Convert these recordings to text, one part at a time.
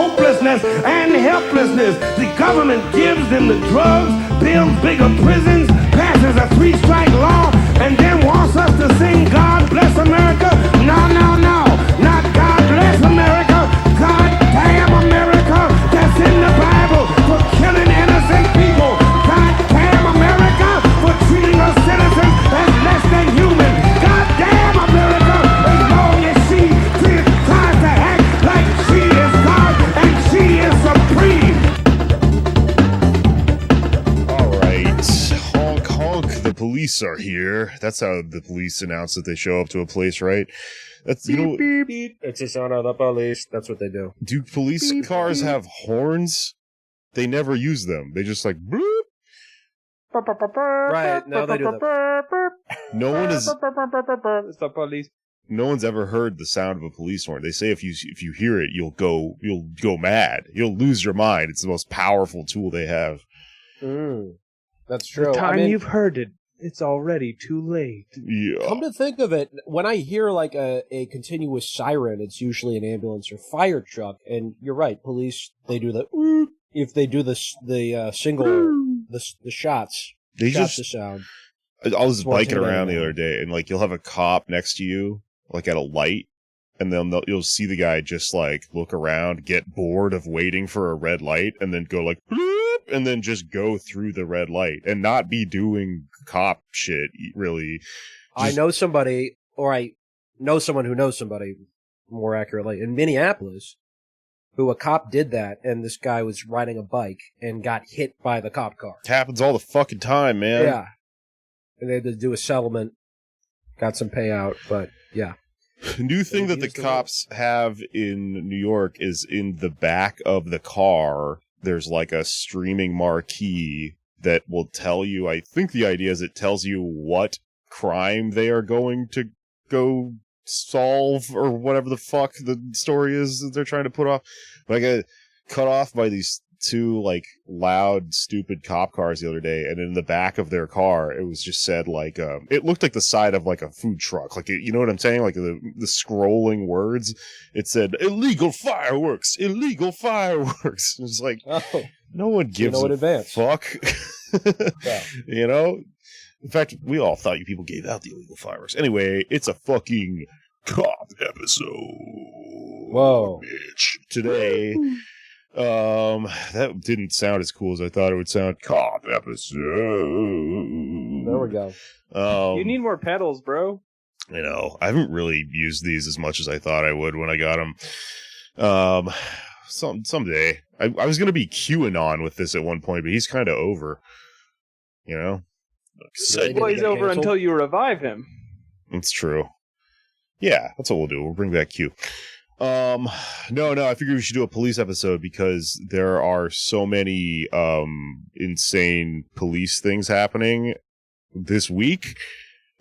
hopelessness and helplessness. The government gives them the drugs, builds bigger prisons, passes a 3-strike law, and then wants us to sing God Bless America. No, no, no, not God Bless America. God damn America, that's in the Bible, for killing innocent people. God damn America, for treating us citizens as less than human. God damn America, as long as she tries to act like she is God and she is supreme. All right, honk honk, the police are here. That's how the police announce that they show up to a place, right? That's, you know, Beep, beep. It's the sound of the police. That's what they do. do police Beep, cars beep. have horns? They never use them. They just like bloop. Right, no, they do that. No one is. It's the police. No one's ever heard the sound of a police horn. They say if you hear it, you'll go mad. You'll lose your mind. It's the most powerful tool they have. That's true. The time I mean, you've heard it, it's already too late. Yeah. come to think of it, when I hear like a continuous siren, it's usually an ambulance or fire truck. And you're right, police, they do the if they do the single the shots. They shots just. the sound. I was Just watching biking it around the anyway. other day, and like you'll have a cop next to you, like at a light, and then you'll see the guy just like look around, get bored of waiting for a red light, and then go like, bloop, and then just go through the red light and not be doing cop shit. Really, I know somebody, or I know someone who knows somebody, more accurately, in Minneapolis, who a cop did that, and this guy was riding a bike and got hit by the cop car. it happens all the fucking time, man. Yeah. And they had to do a settlement, got some payout, but yeah. The new thing that the Use the cops have in New York is in the back of the car, there's like a streaming marquee that will tell you, I think the idea is it tells you what crime they are going to go solve or whatever the fuck the story is that they're trying to put off. But I got cut off by these two like loud stupid cop cars the other day, and in the back of their car it was just said like it looked like the side of like a food truck, like you know what I'm saying, like the scrolling words. It said illegal fireworks. It was like, Oh, no one gives in a advance. fuck. Yeah. You know, in fact, we all thought you people gave out the illegal fireworks. Anyway, it's a fucking cop episode. Whoa. Bitch. Today, that didn't sound as cool as I thought it would sound. Cop episode. There we go. You need more pedals, bro. You know, I haven't really used these as much as I thought I would when I got them. Someday. I was going to be QAnon with this at one point, but he's kind of over. You know? Well, he's over until you revive him. That's true. Yeah, that's what we'll do. We'll bring back Q. No, I figured we should do a police episode because there are so many insane police things happening this week.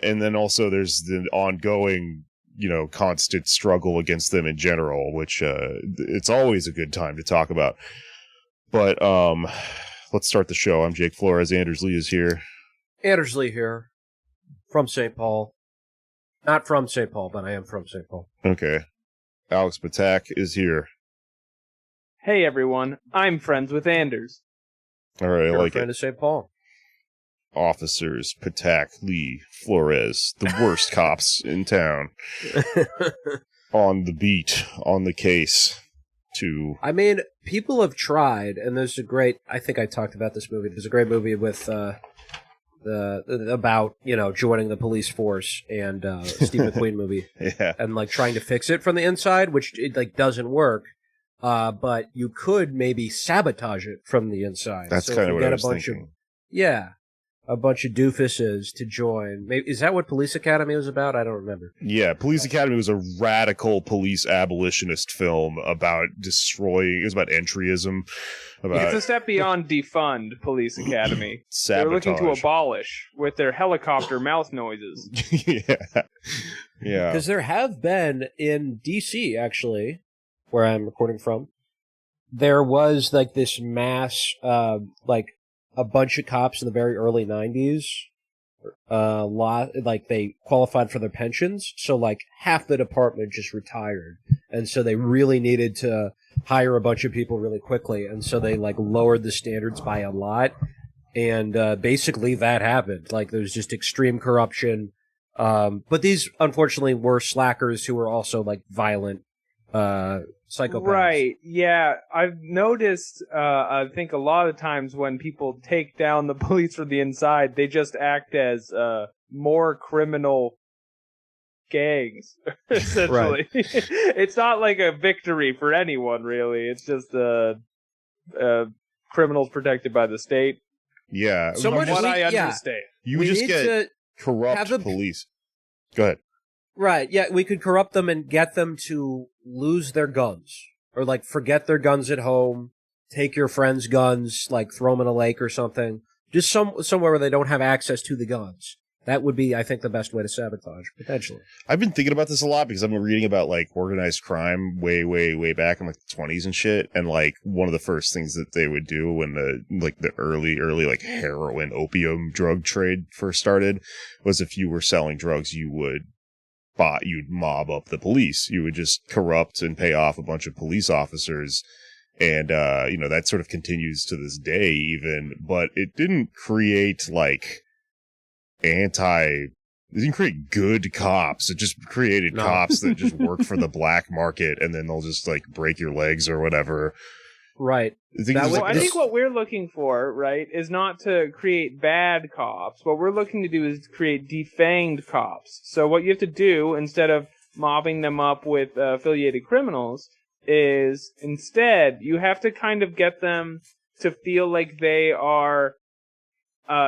And then also there's the ongoing, you know, constant struggle against them in general, which it's always a good time to talk about. But let's start the show. I'm Jake Flores. Anders Lee is here. Anders Lee here, from St. Paul. Not from St. Paul, but I am from St. Paul. Okay. Alex Patak is here. Hey, everyone. I'm friends with Anders. All right, I You're like a friend it. of St. Paul. Officers Patak, Lee, Flores, the worst cops in town. On the beat, on the case. I mean, people have tried, and there's a great, I think I talked about this movie, there's a great movie with about, you know, joining the police force, and Steve McQueen movie, Yeah. and like trying to fix it from the inside, which it like doesn't work, but you could maybe sabotage it from the inside. That's So if kind of you what get I was a bunch thinking. of, yeah, a bunch of doofuses to join. Maybe, is that what Police Academy was about? I don't remember. Yeah, Police Academy was a radical police abolitionist film about destroying. It was about entryism, It's about a step beyond defund Police Academy. They're sabotage. looking to abolish with their helicopter mouth noises. Yeah, yeah. Because there have been in DC, actually, where I'm recording from, there was like this mass, like a bunch of cops in the very early 90s, like they qualified for their pensions, so like half the department just retired, and so they really needed to hire a bunch of people really quickly, and so they like lowered the standards by a lot, and basically that happened. Like there was just extreme corruption, but these unfortunately were slackers who were also like violent psychopaths. Right. Yeah. I've noticed, I think a lot of times when people take down the police from the inside, they just act as more criminal gangs, essentially. Right. It's not like a victory for anyone, really. It's just criminals protected by the state. Yeah. So from what I understand. You just get corrupt police. Go ahead. Right, yeah, we could corrupt them and get them to lose their guns. Or, like, forget their guns at home, take your friend's guns, like, throw them in a lake or something. Just somewhere where they don't have access to the guns. That would be, I think, the best way to sabotage, potentially. I've been thinking about this a lot because I've been reading about, like, organized crime way, way, way back in, like, the 20s and shit. And, like, one of the first things that they would do when the early, like, heroin, opium drug trade first started was if you were selling drugs, you'd mob up the police. You would just corrupt and pay off a bunch of police officers. And, that sort of continues to this day even, but it didn't create like it didn't create good cops. It just created cops that just work for the black market and then they'll just like break your legs or whatever. Right. I think what we're looking for, right, is not to create bad cops. What we're looking to do is create defanged cops. So what you have to do, instead of mobbing them up with affiliated criminals, is instead you have to kind of get them to feel like they are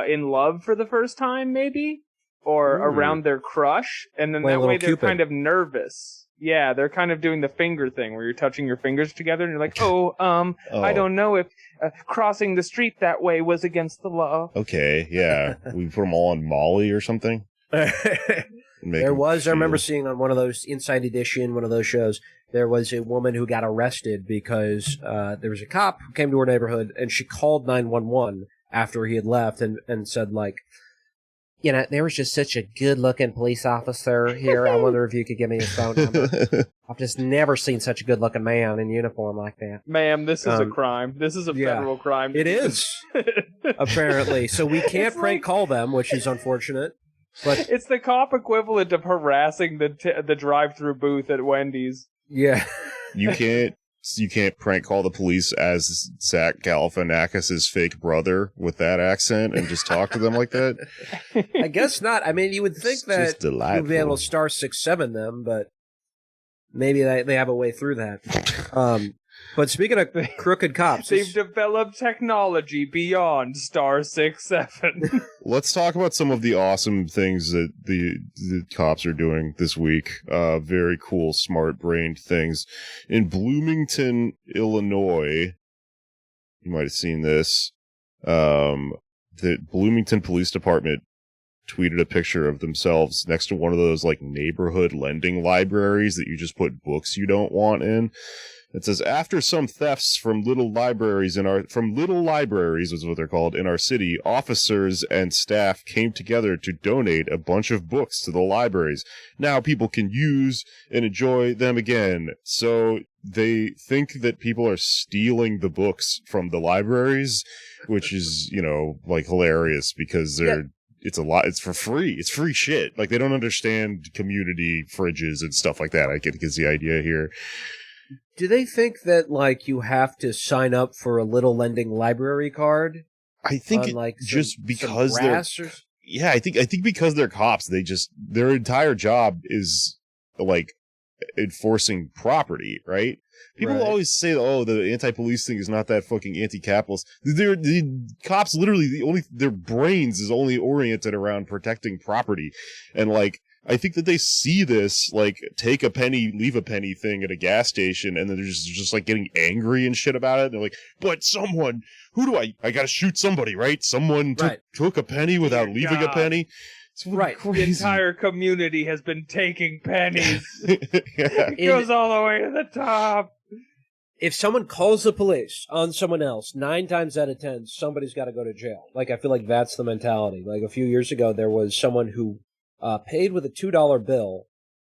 in love for the first time, maybe, or around their crush, and then that way they're kind of nervous. Yeah, they're kind of doing the finger thing where you're touching your fingers together and you're like, I don't know if crossing the street that way was against the law. Okay, yeah. We put them all on Molly or something. I remember seeing on one of those Inside Edition, one of those shows, there was a woman who got arrested because there was a cop who came to her neighborhood and she called 911 after he had left and said like, there was just such a good-looking police officer here. I wonder if you could give me his phone number. I've just never seen such a good-looking man in uniform like that. Ma'am, this is a crime. This is a federal crime. It is, apparently. So we can't prank call them, which is unfortunate. But it's the cop equivalent of harassing the drive-through booth at Wendy's. Yeah. You can't prank call the police as Zach Galifianakis' fake brother with that accent and just talk to them like that? I guess not. I mean, you would think that you'd be able to star 6-7 them, but maybe they have a way through that. But speaking of crooked cops, they've developed technology beyond star 6-7. Let's talk about some of the awesome things that the cops are doing this week. Very cool, smart-brained things. In Bloomington, Illinois, you might have seen this, the Bloomington Police Department tweeted a picture of themselves next to one of those like neighborhood lending libraries that you just put books you don't want in. It says, after some thefts from little libraries is what they're called in our city, officers and staff came together to donate a bunch of books to the libraries. Now people can use and enjoy them again. So they think that people are stealing the books from the libraries, which is, like hilarious because it's for free. It's free shit. Like they don't understand community fridges and stuff like that. I get the idea here. Do they think that, like, you have to sign up for a little lending library card? I think just because they're... Yeah, I think because they're cops, their entire job is, like, enforcing property, right? People always say, the anti-police thing is not that fucking anti-capitalist. The cops literally, their brains is only oriented around protecting property. And, like, I think that they see this, like, take a penny, leave a penny thing at a gas station, and then they're just like, getting angry and shit about it. And they're like, but someone, I gotta shoot somebody, right? Someone took a penny without leaving a penny. It's crazy. The entire community has been taking pennies. It goes all the way to the top. if someone calls the police on someone else, 9 times out of 10, somebody's got to go to jail. Like, I feel like that's the mentality. Like, a few years ago, there was someone who paid with a $2 bill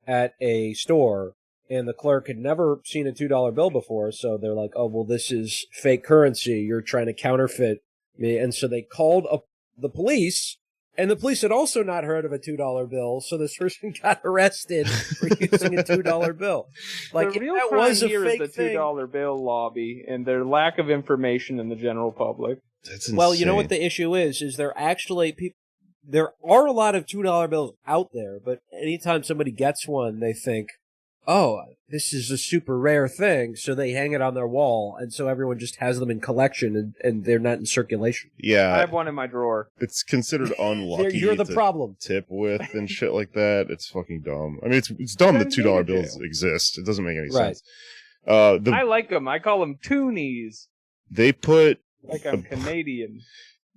at a store, and the clerk had never seen a $2 bill before, so they're like, oh, well, this is fake currency. You're trying to counterfeit me. And so they called the police, and the police had also not heard of a $2 bill, so this person got arrested for using a $2 bill. Like, the real that crime was a here fake is the $2 bill lobby and their lack of information in the general public. That's insane. Well, you know what the issue is there actually there are a lot of $2 bills out there, but anytime somebody gets one, they think, oh, this is a super rare thing, so they hang it on their wall, and so everyone just has them in collection, and they're not in circulation. Yeah. I have one in my drawer. It's considered unlucky You're the to problem. tip with and shit like that. It's fucking dumb. I mean, it's dumb that $2 bills exist. It doesn't make any Right. sense. I like them. I call them toonies. They put Like I'm Canadian.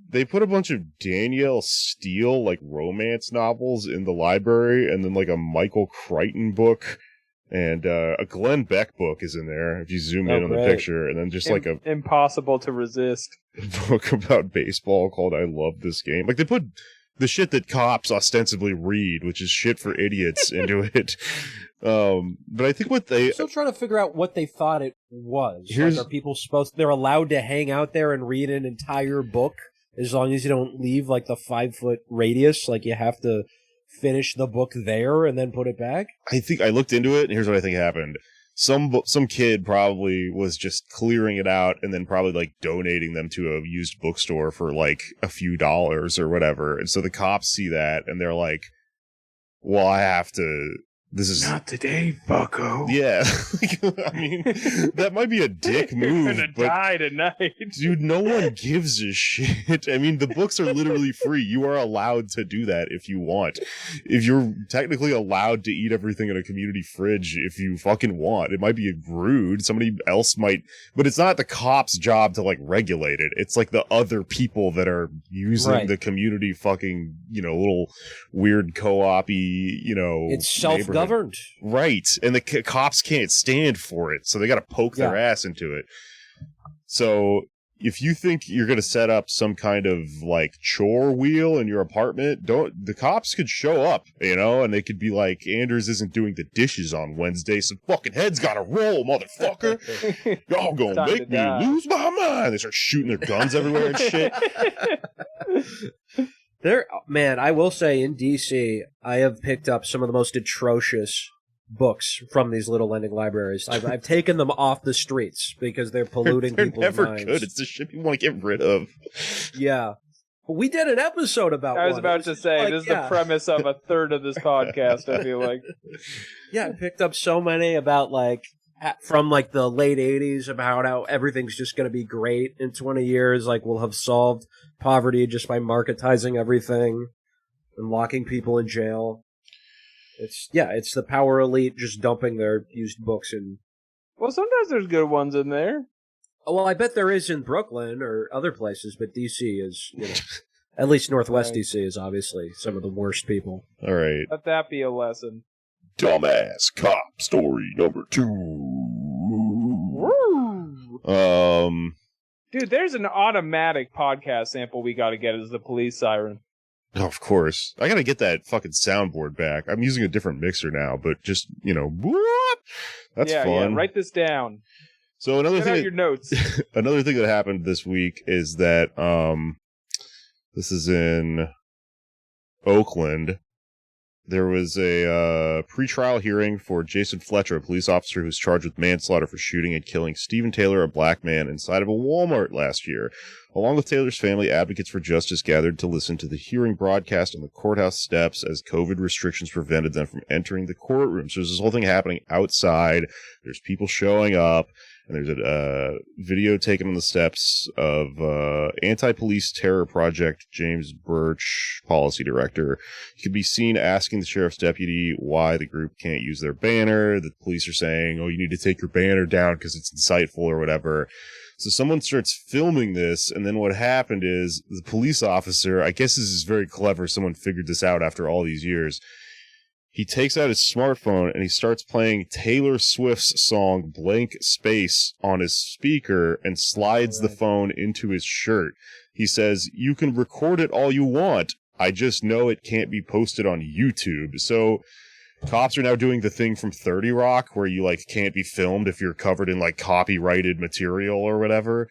They put a bunch of Danielle Steele, like, romance novels in the library, and then, like, a Michael Crichton book, and a Glenn Beck book is in there, if you zoom in on the picture, and then just, like, a Impossible to resist book about baseball called I Love This Game. Like, they put the shit that cops ostensibly read, which is shit for idiots, into it. But I think what I'm still trying to figure out what they thought it was. Like, are people they're allowed to hang out there and read an entire book? As long as you don't leave, like, the 5-foot radius, like, you have to finish the book there and then put it back? I think I looked into it, and here's what I think happened. Some kid probably was just clearing it out and then probably, like, donating them to a used bookstore for, like, a few dollars or whatever. And so the cops see that, and they're like, well, I have to... This is not today, bucko. Yeah. I mean, that might be a dick move. You're gonna die tonight. Dude, no one gives a shit. I mean, the books are literally free. You are allowed to do that if you want. If you're technically allowed to eat everything in a community fridge if you fucking want. It might be rude. Somebody else might, but it's not the cops' job to, like, regulate it. It's like the other people that are using the community fucking, little weird co-op-y, It's self-governed. Right. And the cops can't stand for it, so they got to poke their ass into it. So if you think you're going to set up some kind of, like, chore wheel in your apartment, the cops could show up, and they could be like, Anders isn't doing the dishes on Wednesday, so fucking head's got to roll, motherfucker. Y'all gonna make me lose my mind. They start shooting their guns everywhere and shit. Man, I will say, in D.C., I have picked up some of the most atrocious books from these little lending libraries. I've taken them off the streets because they're polluting people's minds. They're never good. It's the shit people want to get rid of. Yeah. But we did an episode about I was about to say, this is the premise of a third of this podcast, I feel like. Yeah, I picked up so many about, like, from, like, the late 80s about how everything's just going to be great in 20 years. Like, we'll have solved poverty just by marketizing everything and locking people in jail. It's the power elite just dumping their used books in. Well, sometimes there's good ones in there. Oh, well, I bet there is in Brooklyn or other places, but D.C. is, at least Northwest D.C. is obviously some of the worst people. All right. Let that be a lesson. Dumbass cop story number 2. Woo! Dude, there's an automatic podcast sample we got to get as the police siren. Oh, of course. I got to get that fucking soundboard back. I'm using a different mixer now, but just, whoop, that's fun. Yeah, write this down. So another Get out your notes. Another thing that happened this week is that this is in Oakland. There was a pretrial hearing for Jason Fletcher, a police officer who's charged with manslaughter for shooting and killing Stephen Taylor, a black man, inside of a Walmart last year. Along with Taylor's family, advocates for justice gathered to listen to the hearing broadcast on the courthouse steps as COVID restrictions prevented them from entering the courtroom. So there's this whole thing happening outside. There's people showing up. And there's a video taken on the steps of Anti-Police Terror Project James Birch, policy director. He could be seen asking the sheriff's deputy why the group can't use their banner. The police are saying, oh, you need to take your banner down because it's insightful or whatever. So someone starts filming this, and then what happened is the police officer, I guess this is very clever, someone figured this out after all these years. he takes out his smartphone and he starts playing Taylor Swift's song Blank Space on his speaker and slides the phone into his shirt. He says, "You can record it all you want. I just know it can't be posted on YouTube." So cops are now doing the thing from 30 Rock where you like can't be filmed if you're covered in like copyrighted material or whatever.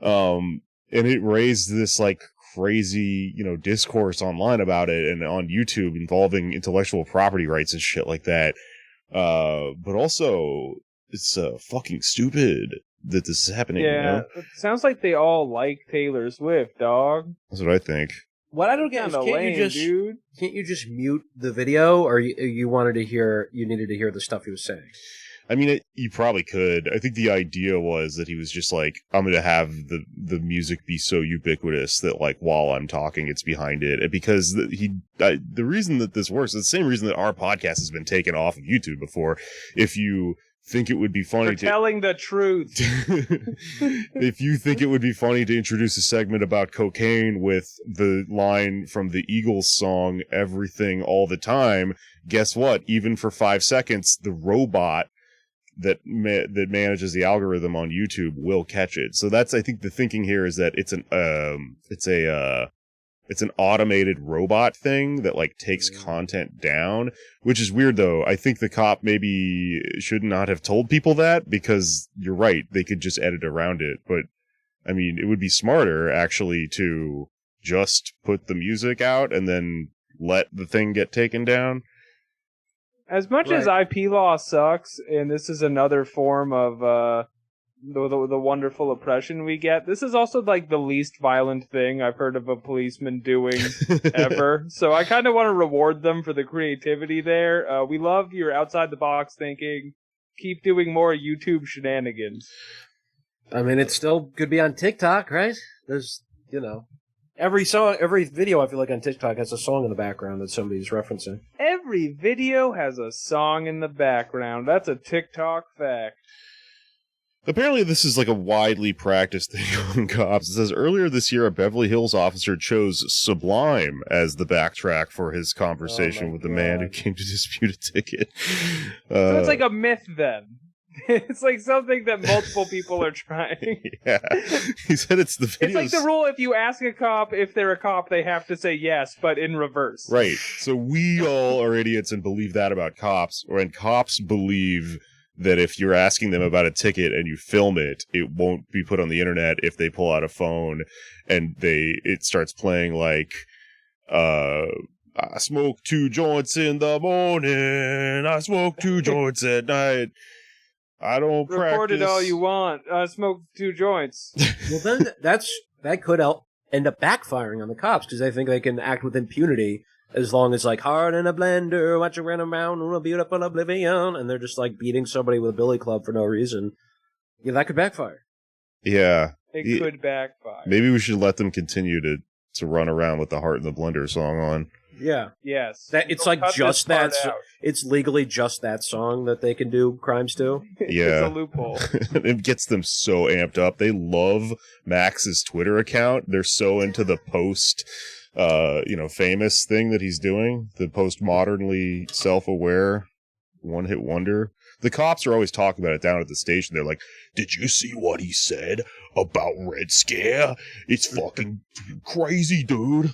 And it raised this like crazy, discourse online about it and on YouTube involving intellectual property rights and shit like that. But also it's fucking stupid that this is happening. Yeah, it sounds like they all like Taylor Swift, dog. That's what I think. What I don't get is can't you just mute the video, or you needed to hear the stuff he was saying? I mean, you probably could. I think the idea was that he was just like, I'm going to have the music be so ubiquitous that like while I'm talking, it's behind it. And because the reason that this works is the same reason that our podcast has been taken off of YouTube before. If you think it would be funny telling the truth. If you think it would be funny to introduce a segment about cocaine with the line from the Eagles song, Everything All the Time, guess what? Even for 5 seconds, the robot that manages the algorithm on YouTube will catch it. So that's, I think the thinking here is that it's an automated robot thing that like takes content down, which is weird though. I think the cop maybe should not have told people that, because you're right, they could just edit around it. But I mean, it would be smarter actually to just put the music out and then let the thing get taken down. As much as IP law sucks, and this is another form of the wonderful oppression we get, this is also like the least violent thing I've heard of a policeman doing ever. So I kind of want to reward them for the creativity there. We love your outside the box thinking. Keep doing more YouTube shenanigans. I mean, it still could be on TikTok, right? There's, every video I feel like on TikTok has a song in the background that somebody's referencing. Every video has a song in the background. That's a TikTok fact. Apparently this is like a widely practiced thing on cops. It says earlier this year a Beverly Hills officer chose Sublime as the backtrack for his conversation with the man who came to dispute a ticket. So it's like a myth then. It's like something that multiple people are trying. Yeah. He said it's the videos. It's like the rule, if you ask a cop if they're a cop, they have to say yes, but in reverse. Right. So we all are idiots and believe that about cops, and cops believe that if you're asking them about a ticket and you film it, it won't be put on the internet if they pull out a phone and it starts playing like, I smoke 2 joints in the morning, I smoke 2 joints at night. I don't record practice. it all you want. Smoke 2 joints. Well, then that could end up backfiring on the cops, because they think they can act with impunity as long as like hard in a blender, watch it run around in a beautiful oblivion, and they're just like beating somebody with a billy club for no reason. Yeah, that could backfire. Yeah, it could backfire. Maybe we should let them continue to run around with the Heart in the Blender song on. Yeah. Yes. It's like just that. It's legally just that song that they can do crimes to. Yeah. It's a loophole. It gets them so amped up. They love Max's Twitter account. They're so into the post, famous thing that he's doing. The postmodernly self-aware one-hit wonder. The cops are always talking about it down at the station. They're like, "Did you see what he said about Red Scare? It's fucking crazy, dude."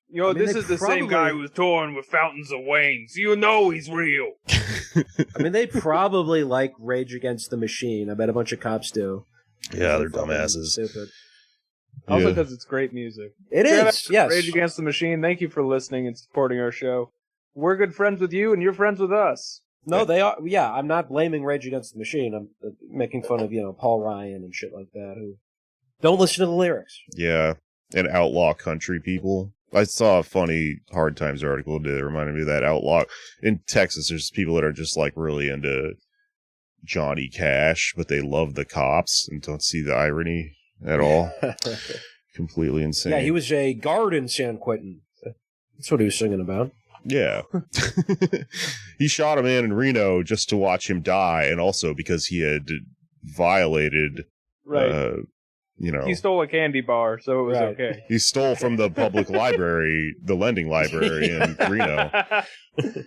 This is the same guy who was touring with Fountains of Wayne, so you know he's real. I mean, they probably like Rage Against the Machine. I bet a bunch of cops do. Yeah, they're dumbasses. Stupid. Also because it's great music. It is, yes. Rage Against the Machine, thank you for listening and supporting our show. We're good friends with you, and you're friends with us. No, they are. Yeah, I'm not blaming Rage Against the Machine. I'm making fun of, Paul Ryan and shit like that, who don't listen to the lyrics. Yeah, and outlaw country people. I saw a funny Hard Times article that reminded me of that outlaw. In Texas, there's people that are just like really into Johnny Cash, but they love the cops and don't see the irony at all. Completely insane. Yeah, he was a guard in San Quentin. That's what he was singing about. Yeah. He shot a man in Reno just to watch him die, and also because he had violated He stole a candy bar, so it was okay. He stole from the public library, the lending library in Reno.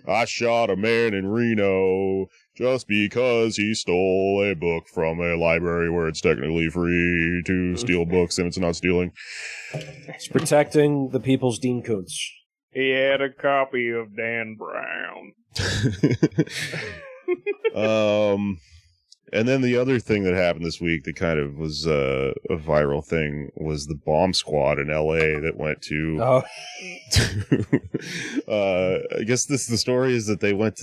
I shot a man in Reno just because he stole a book from a library where it's technically free to steal books and it's not stealing. It's protecting the people's Dean Koontz. He had a copy of Dan Brown. And then the other thing that happened this week that kind of was a viral thing was the bomb squad in LA that went to. I guess the story is that they went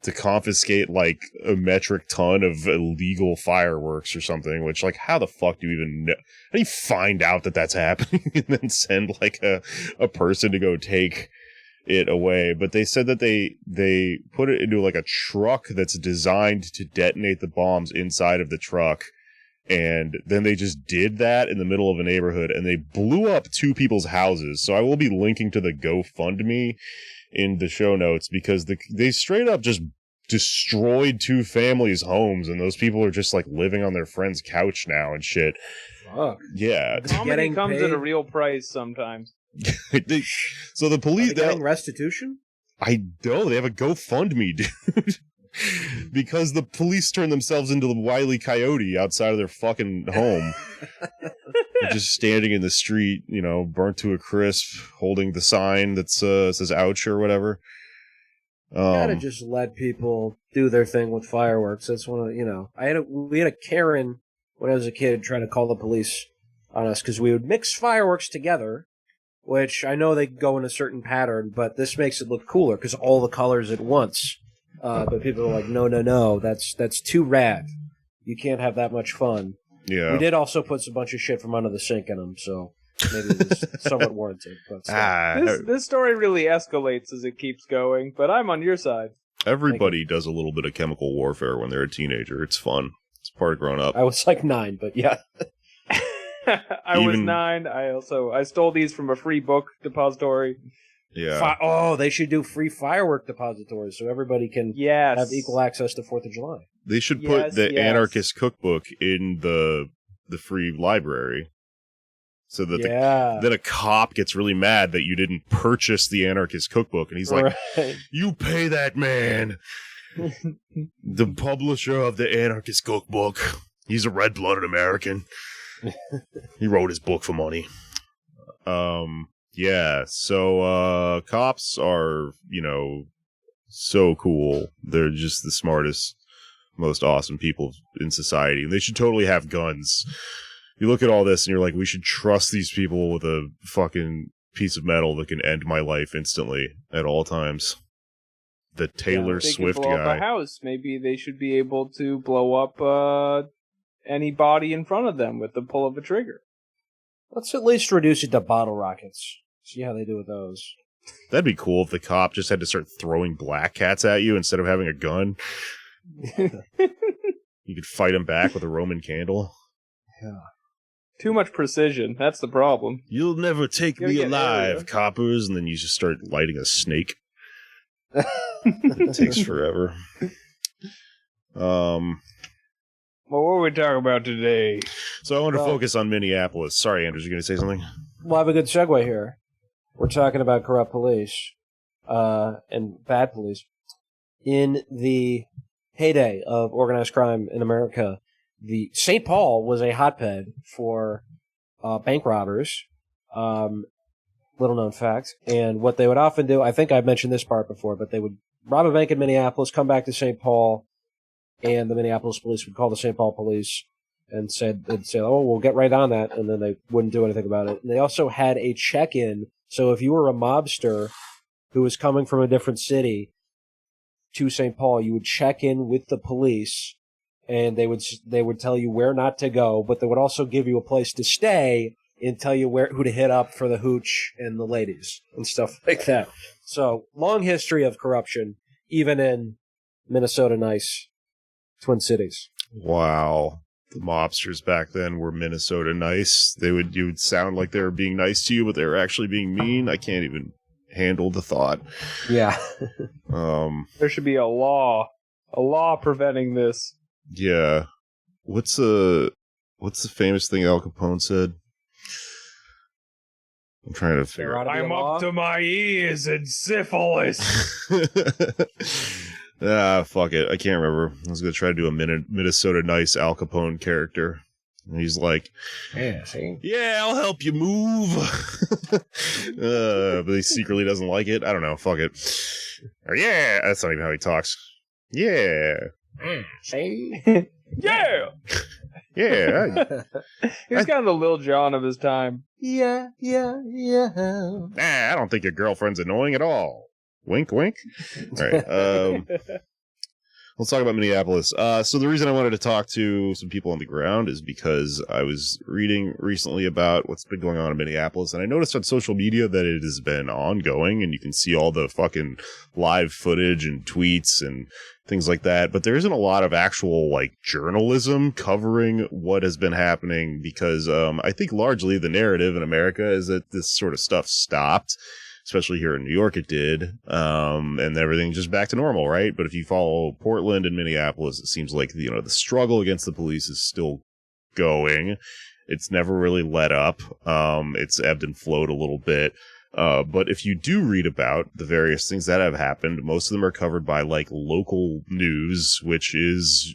to confiscate like a metric ton of illegal fireworks or something. Which, like, how the fuck do you even know? How do you find out that that's happening and then send like a person to go take it away? But they said that they put it into like a truck that's designed to detonate the bombs inside of the truck, and then they just did that in the middle of a neighborhood and they blew up 2 people's houses. So I will be linking to the GoFundMe in the show notes, because they straight up just destroyed 2 families' homes, and those people are just like living on their friend's couch now and shit. Fuck. Yeah. Comedy comes at a real price sometimes. So the police getting restitution? I know, they have a GoFundMe, dude. Because the police turned themselves into the Wile E. Coyote outside of their fucking home. They're just standing in the street, burnt to a crisp, holding the sign that says "ouch" or whatever. You gotta just let people do their thing with fireworks. That's one of we had a Karen when I was a kid trying to call the police on us because we would mix fireworks together, which I know they go in a certain pattern, but this makes it look cooler because all the colors at once. But people are like, no, that's too rad. You can't have that much fun. Yeah. We did also put a bunch of shit from under the sink in them, so maybe it's somewhat warranted. But this story really escalates as it keeps going, but I'm on your side. Everybody does a little bit of chemical warfare when they're a teenager. It's fun. It's part of growing up. I was like 9, but yeah. I was 9. I stole these from a free book depository. Yeah. They should do free firework depositories so everybody can have equal access to 4th of July. They should put the anarchist cookbook in the free library, so that then a cop gets really mad that you didn't purchase the anarchist cookbook, and he's like, "You pay that man, the publisher of the anarchist cookbook. He's a red-blooded American. He wrote his book for money." Yeah, so cops are, so cool. They're just the smartest, most awesome people in society, and they should totally have guns. You look at all this and you're like, we should trust these people with a fucking piece of metal that can end my life instantly at all times. The Taylor Swift blow guy. Up a house. Maybe they should be able to blow up any body in front of them with the pull of a trigger. Let's at least reduce it to bottle rockets. See how they do with those. That'd be cool if the cop just had to start throwing black cats at you instead of having a gun. You could fight them back with a Roman candle. Yeah. Too much precision. That's the problem. You'll never take me alive, coppers. And then you just start lighting a snake. It takes forever. Well, what are we talking about today? So I want to focus on Minneapolis. Sorry, Andrews, you going to say something? Well, I have a good segue here. We're talking about corrupt police and bad police. In the heyday of organized crime in America, the St. Paul was a hotbed for bank robbers. Little known fact. And what they would often do, I think I've mentioned this part before, but they would rob a bank in Minneapolis, come back to St. Paul, and the Minneapolis police would call the St. Paul police and say, "Oh, we'll get right on that," and then they wouldn't do anything about it. And they also had a check-in, so if you were a mobster who was coming from a different city to St. Paul, you would check in with the police, and they would tell you where not to go, but they would also give you a place to stay and tell you who to hit up for the hooch and the ladies and stuff like that. So, long history of corruption, even in Minnesota nice Twin Cities. Wow. The mobsters back then were Minnesota nice. You would sound like they were being nice to you, but they were actually being mean. I can't even handle the thought. Yeah. There should be a law preventing this. Yeah. What's a what's the famous thing Al Capone said? I'm trying to figure out. I'm up to my ears in syphilis. Fuck it. I can't remember. I was going to try to do a Minnesota Nice Al Capone character. And he's like, Yeah, see? yeah, I'll help you move. But he secretly doesn't like it. I don't know. Fuck it. Or, yeah. That's not even how he talks. Yeah. See? Yeah. Yeah. He's kind of the Lil Jon of his time. Yeah. I don't think your girlfriend's annoying at all. Wink, wink. All right. Let's talk about Minneapolis. So the reason I wanted to talk to some people on the ground is because I was reading recently about what's been going on in Minneapolis, and I noticed on social media that it has been ongoing, and you can see all the fucking live footage and tweets and things like that, but there isn't a lot of actual, like, journalism covering what has been happening because I think largely the narrative in America is that this sort of stuff stopped. Especially here in New York, it did, and everything's just back to normal, right? But if you follow Portland and Minneapolis, it seems like, you know, the struggle against the police is still going. It's never really let up. It's ebbed and flowed a little bit. But if you do read about the various things that have happened, most of them are covered by, like, local news, which is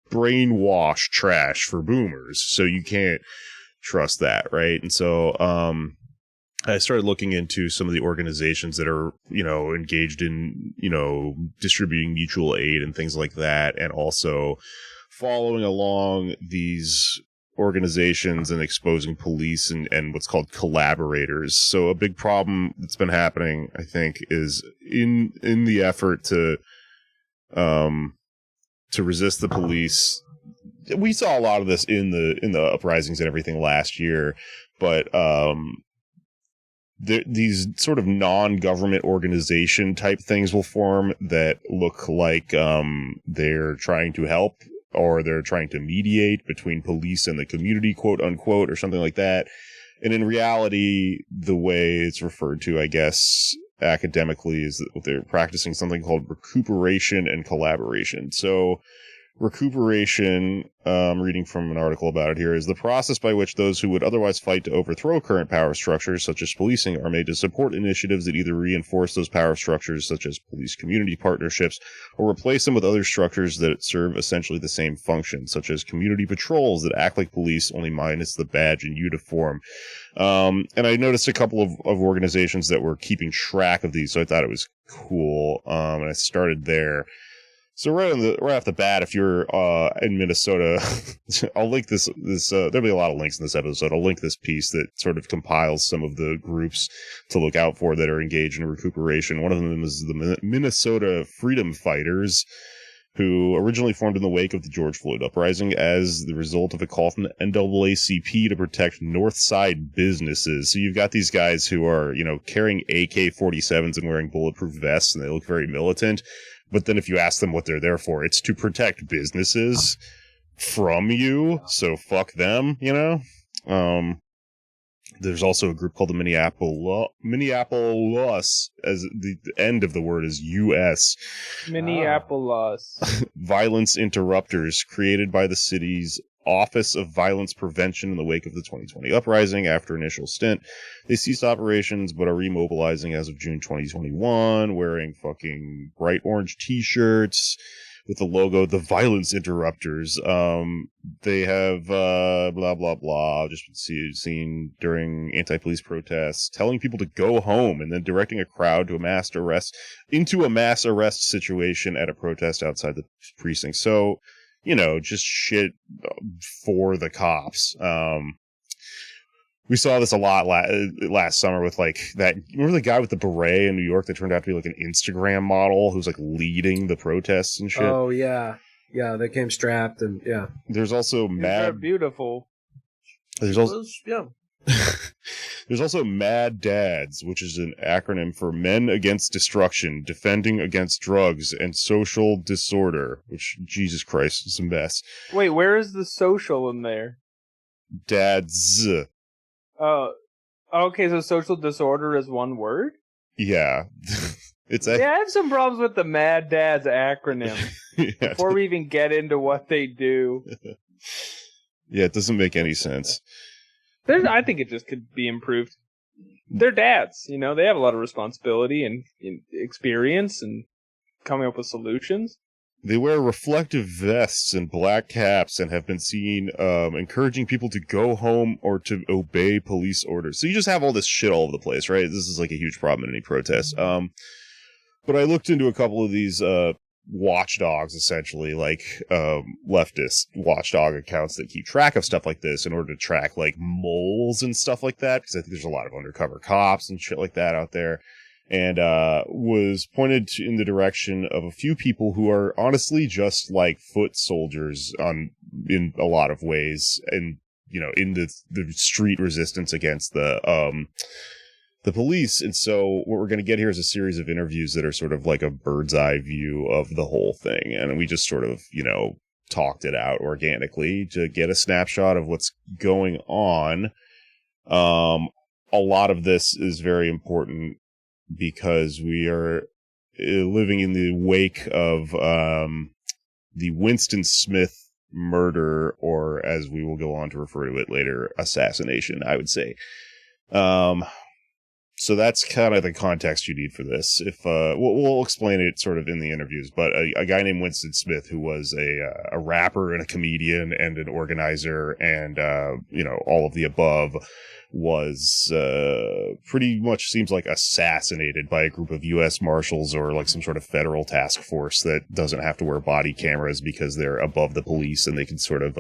brainwash trash for boomers. So you can't trust that, right? And so, I started looking into some of the organizations that are, you know, engaged in, you know, distributing mutual aid and things like that, and also following along these organizations and exposing police and what's called collaborators. So a big problem that's been happening, I think, is in the effort to resist the police. We saw a lot of this in the uprisings and everything last year, but these sort of non-government organization type things will form that look like they're trying to help or they're trying to mediate between police and the community, quote unquote, or something like that. And in reality, the way it's referred to, I guess, academically, is that they're practicing something called recuperation and collaboration. So recuperation, reading from an article about it here, is the process by which those who would otherwise fight to overthrow current power structures, such as policing, are made to support initiatives that either reinforce those power structures, such as police community partnerships, or replace them with other structures that serve essentially the same function, such as community patrols that act like police, only minus the badge and uniform. And I noticed a couple of organizations that were keeping track of these, so I thought it was cool, and I started there. So right off the bat, if you're in Minnesota, I'll link this. There'll be a lot of links in this episode. I'll link this piece that sort of compiles some of the groups to look out for that are engaged in recuperation. One of them is the Minnesota Freedom Fighters, who originally formed in the wake of the George Floyd uprising as the result of a call from the NAACP to protect North Side businesses. So you've got these guys who are, you know, carrying AK-47s and wearing bulletproof vests, and they look very militant. But then if you ask them what they're there for, it's to protect businesses from you. So fuck them, you know? There's also a group called the Minneapolis, as the end of the word is U.S. Minneapolis. Violence interrupters, created by the city's Office of Violence Prevention in the wake of the 2020 uprising. After initial stint, they ceased operations but are remobilizing as of June 2021, wearing fucking bright orange t-shirts with the logo, the Violence Interrupters. They have blah blah blah, just seen during anti-police protests, telling people to go home and then directing a crowd to a mass arrest situation at a protest outside the precinct. So, you know, just shit for the cops. We saw this a lot last summer with, like, that, remember the guy with the beret in New York that turned out to be like an Instagram model who's like leading the protests and shit? Oh, yeah. Yeah, they came strapped and, yeah. There's also beautiful. There's also, yeah. There's also MAD Dads, which is an acronym for Men Against Destruction, Defending Against Drugs and Social Disorder, which, Jesus Christ, is a mess. Wait, where is the social in there? Dads. Okay, so social disorder is one word? Yeah. I have some problems with the Mad Dads acronym. Yeah. Before we even get into what they do. Yeah, it doesn't make any sense. I think it just could be improved. They're dads, you know, they have a lot of responsibility and experience and coming up with solutions. They wear reflective vests and black caps and have been seen encouraging people to go home or to obey police orders. So you just have all this shit all over the place, right? This is like a huge problem in any protest. But I looked into a couple of these watchdogs, essentially, like leftist watchdog accounts that keep track of stuff like this in order to track like moles and stuff like that, because I think there's a lot of undercover cops and shit like that out there. And was pointed in the direction of a few people who are honestly just like foot soldiers in a lot of ways, and you know, in the street resistance against the police. And so what we're going to get here is a series of interviews that are sort of like a bird's eye view of the whole thing, and we just sort of, you know, talked it out organically to get a snapshot of what's going on. A lot of this is very important because we are living in the wake of the Winston Smith murder, or as we will go on to refer to it later, assassination, I would say. So that's kind of the context you need for this. If we'll explain it sort of in the interviews, but a guy named Winston Smith, who was a rapper and a comedian and an organizer and you know, all of the above, was pretty much seems like assassinated by a group of U.S. Marshals or like some sort of federal task force that doesn't have to wear body cameras because they're above the police and they can sort of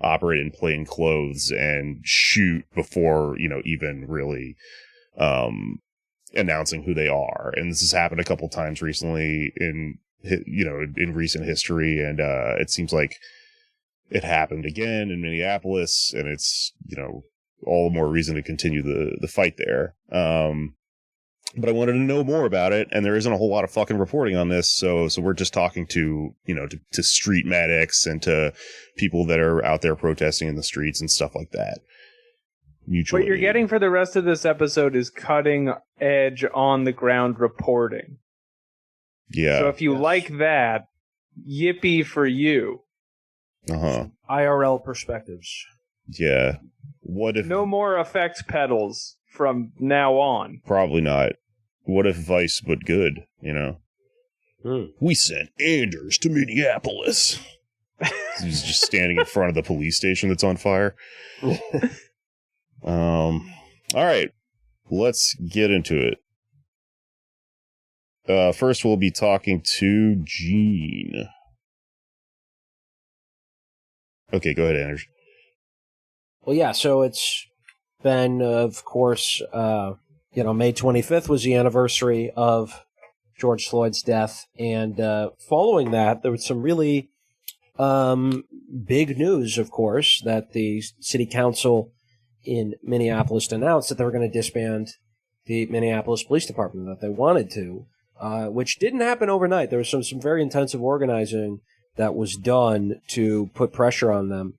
operate in plain clothes and shoot before, you know, even really announcing who they are. And this has happened a couple times recently in recent history. And it seems like it happened again in Minneapolis, and it's, you know, all the more reason to continue the fight there. But I wanted to know more about it, and there isn't a whole lot of fucking reporting on this. So we're just talking to, you know, to street medics and to people that are out there protesting in the streets and stuff like that. Mutually. What you're getting for the rest of this episode is cutting edge on the ground reporting. Yeah. So if you like that, yippee for you. IRL perspectives. Yeah. What if no more effects pedals from now on? Probably not. What if Vice but good, you know? We sent Anders to Minneapolis. He's just standing in front of the police station that's on fire. All right, let's get into it. First, we'll be talking to JENE. Okay, go ahead, Anders. Well, yeah, so it's been, of course, May 25th was the anniversary of George Floyd's death, and following that, there was some really big news, of course, that the city council in Minneapolis announced that they were going to disband the Minneapolis Police Department, that they wanted to, which didn't happen overnight. There was some very intensive organizing that was done to put pressure on them.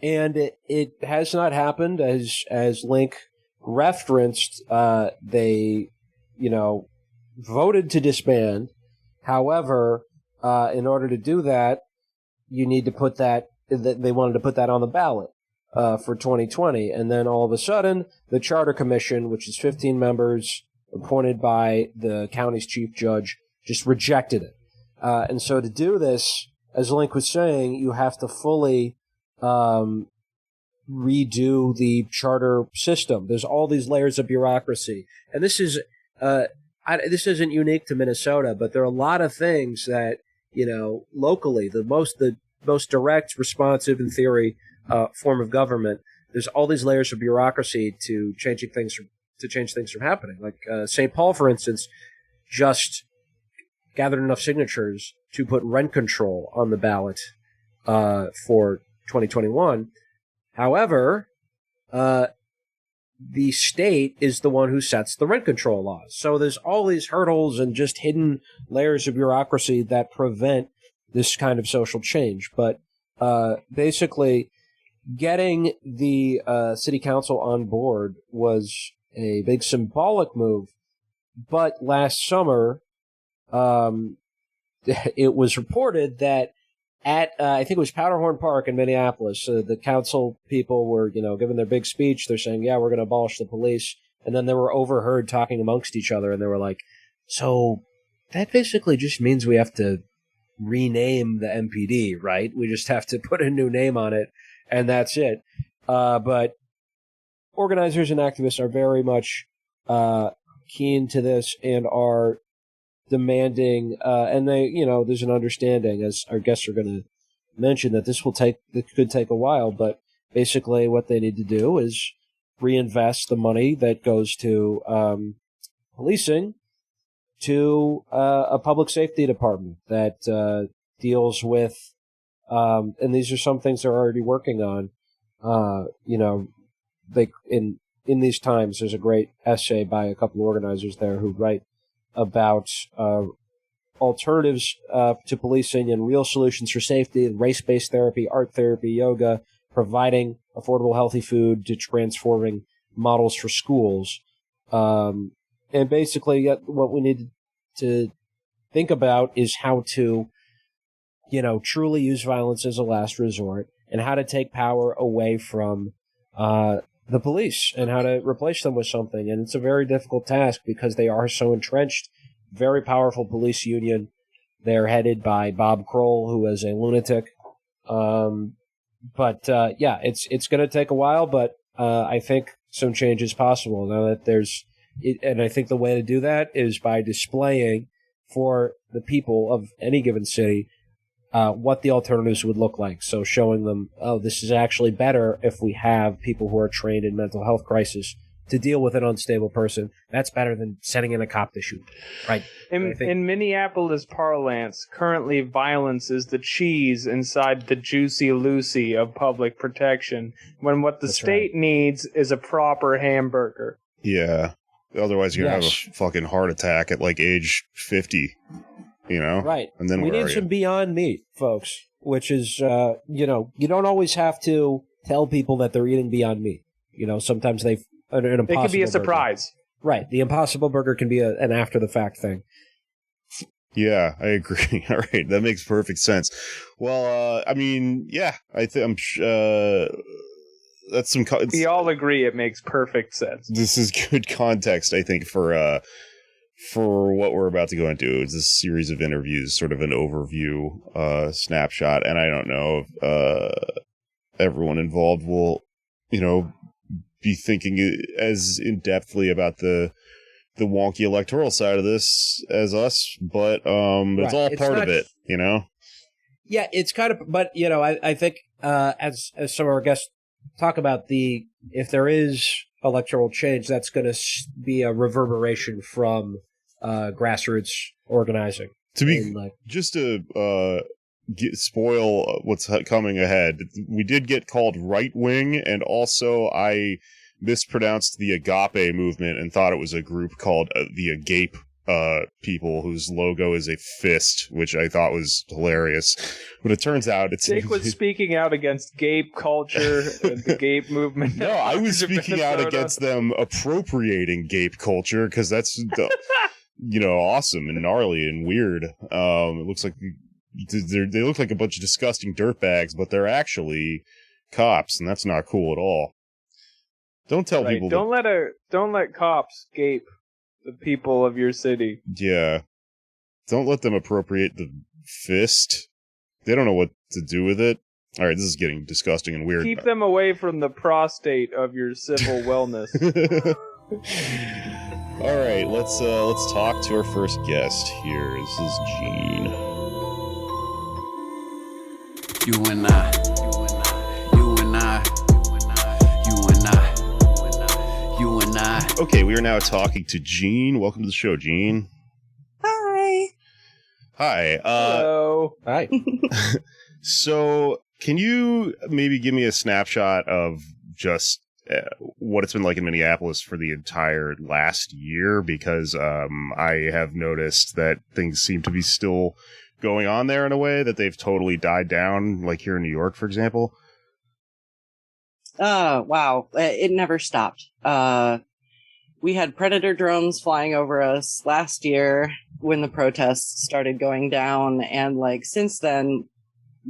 And it has not happened, as Link referenced. They, voted to disband. However, in order to do that, you need to put that. They wanted to put that on the ballot for 2020, and then all of a sudden, the Charter Commission, which is 15 members appointed by the county's chief judge, just rejected it. And so to do this, as Link was saying, you have to fully redo the charter system. There's all these layers of bureaucracy, and this is this isn't unique to Minnesota, but there are a lot of things that locally, the most direct, responsive, in theory, form of government. There's all these layers of bureaucracy to change things from happening. Like St. Paul, for instance, just gathered enough signatures to put rent control on the ballot for 2021. However, the state is the one who sets the rent control laws. So there's all these hurdles and just hidden layers of bureaucracy that prevent this kind of social change. But basically, getting the city council on board was a big symbolic move. But last summer, it was reported that at I think it was Powderhorn Park in Minneapolis. The council people were, giving their big speech. They're saying, "Yeah, we're going to abolish the police," and then they were overheard talking amongst each other, and they were like, "So that basically just means we have to rename the MPD, right? We just have to put a new name on it, and that's it." But organizers and activists are very much keen to this and are demanding, and they, there's an understanding, as our guests are going to mention, that this could take a while, but basically what they need to do is reinvest the money that goes to policing to a public safety department that deals with, and these are some things they're already working on. They in these times, there's a great essay by a couple of organizers there who write about alternatives to policing and real solutions for safety, race-based therapy, art therapy, yoga, providing affordable, healthy food, to transforming models for schools. And basically, what we need to think about is how to, truly use violence as a last resort, and how to take power away from the police and how to replace them with something. And it's a very difficult task because they are so entrenched. Very powerful police union. They're headed by Bob Kroll, who is a lunatic. But it's going to take a while, but I think some change is possible now that and I think the way to do that is by displaying for the people of any given city what the alternatives would look like. So showing them, this is actually better if we have people who are trained in mental health crisis to deal with an unstable person. That's better than sending in a cop to shoot. Right. In Minneapolis parlance, currently violence is the cheese inside the Juicy Lucy of public protection, when what the state needs is a proper hamburger. Yeah. Otherwise, you're going to have a fucking heart attack at like age 50. Right. And then we need some Beyond Meat, folks, which is, you don't always have to tell people that they're eating Beyond Meat. Sometimes an Impossible It could be a Burger. surprise. Right. The Impossible Burger can be an after-the-fact thing. Yeah, I agree. All right. That makes perfect sense. Well, I think that's some... We all agree it makes perfect sense. This is good context, I think, for what we're about to go into. It's a series of interviews, sort of an overview snapshot, and I don't know if everyone involved will, be thinking as in-depthly about the wonky electoral side of this as us, but it's all part of it, Yeah, it's kind of, but I think as some of our guests talk about, if there is electoral change, that's going to be a reverberation from grassroots organizing. Just to spoil what's coming ahead, we did get called right wing, and also I mispronounced the Agape movement and thought it was a group called the Agape people, whose logo is a fist, which I thought was hilarious. But it turns out it's... Jake was speaking out against gape culture and the gape movement. No, I was speaking out against them appropriating gape culture, because that's awesome and gnarly and weird. It looks like they look like a bunch of disgusting dirtbags, but they're actually cops, and that's not cool at all. Don't tell people. Don't let cops gape the people of your city. Yeah. Don't let them appropriate the fist. They don't know what to do with it. All right, this is getting disgusting and weird. Keep them away from the prostate of your civil wellness. All right, let's talk to our first guest here. This is JENE. You and I. Okay, we are now talking to JENE. Welcome to the show, JENE. Hi. Hi. Hello. Hi. So, can you maybe give me a snapshot of just what it's been like in Minneapolis for the entire last year? Because I have noticed that things seem to be still going on there in a way that they've totally died down, like here in New York, for example. Wow. It never stopped. We had Predator drones flying over us last year when the protests started going down. And since then,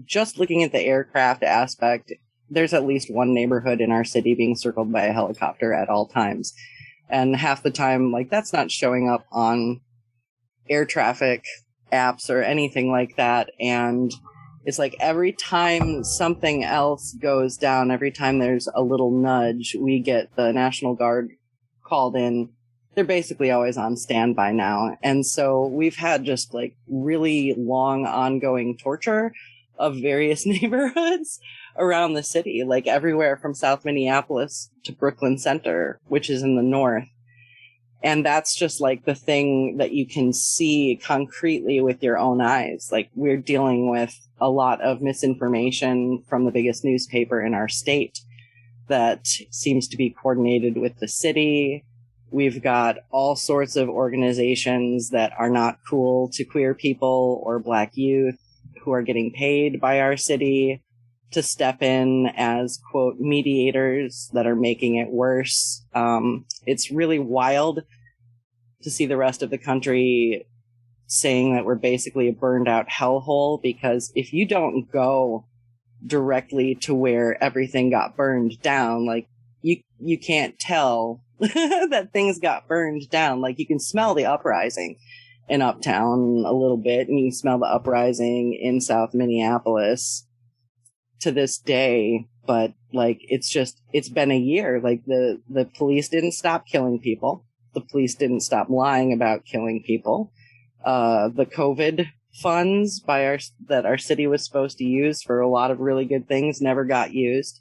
just looking at the aircraft aspect, there's at least one neighborhood in our city being circled by a helicopter at all times. And half the time, like, that's not showing up on air traffic apps or anything like that. And it's like every time something else goes down, every time there's a little nudge, we get the National Guard called in. They're basically always on standby now. And so we've had just like really long ongoing torture of various neighborhoods around the city, like everywhere from South Minneapolis to Brooklyn Center, which is in the north. And that's just like the thing that you can see concretely with your own eyes. Like, we're dealing with a lot of misinformation from the biggest newspaper in our state that seems to be coordinated with the city. We've got all sorts of organizations that are not cool to queer people or Black youth who are getting paid by our city to step in as, quote, mediators that are making it worse. It's really wild to see the rest of the country saying that we're basically a burned out hellhole, because if you don't go directly to where everything got burned down, like, you can't tell that things got burned down. Like, you can smell the uprising in Uptown a little bit, and you can smell the uprising in South Minneapolis to this day. But like, it's been a year. Like, the police didn't stop killing people. The police didn't stop lying about killing people. The COVID funds that our city was supposed to use for a lot of really good things never got used.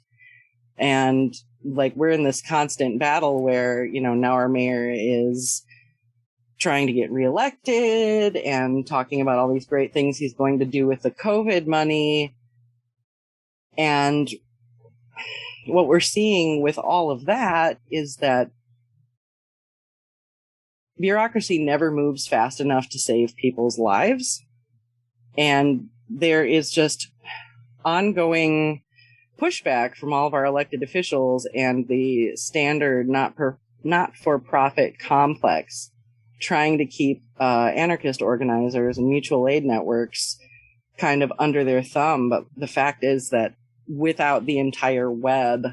And like, we're in this constant battle where, you know, now our mayor is trying to get reelected and talking about all these great things he's going to do with the COVID money. And what we're seeing with all of that is that bureaucracy never moves fast enough to save people's lives. And there is just ongoing pushback from all of our elected officials and the standard not-for-profit complex trying to keep anarchist organizers and mutual aid networks kind of under their thumb. But the fact is that without the entire web,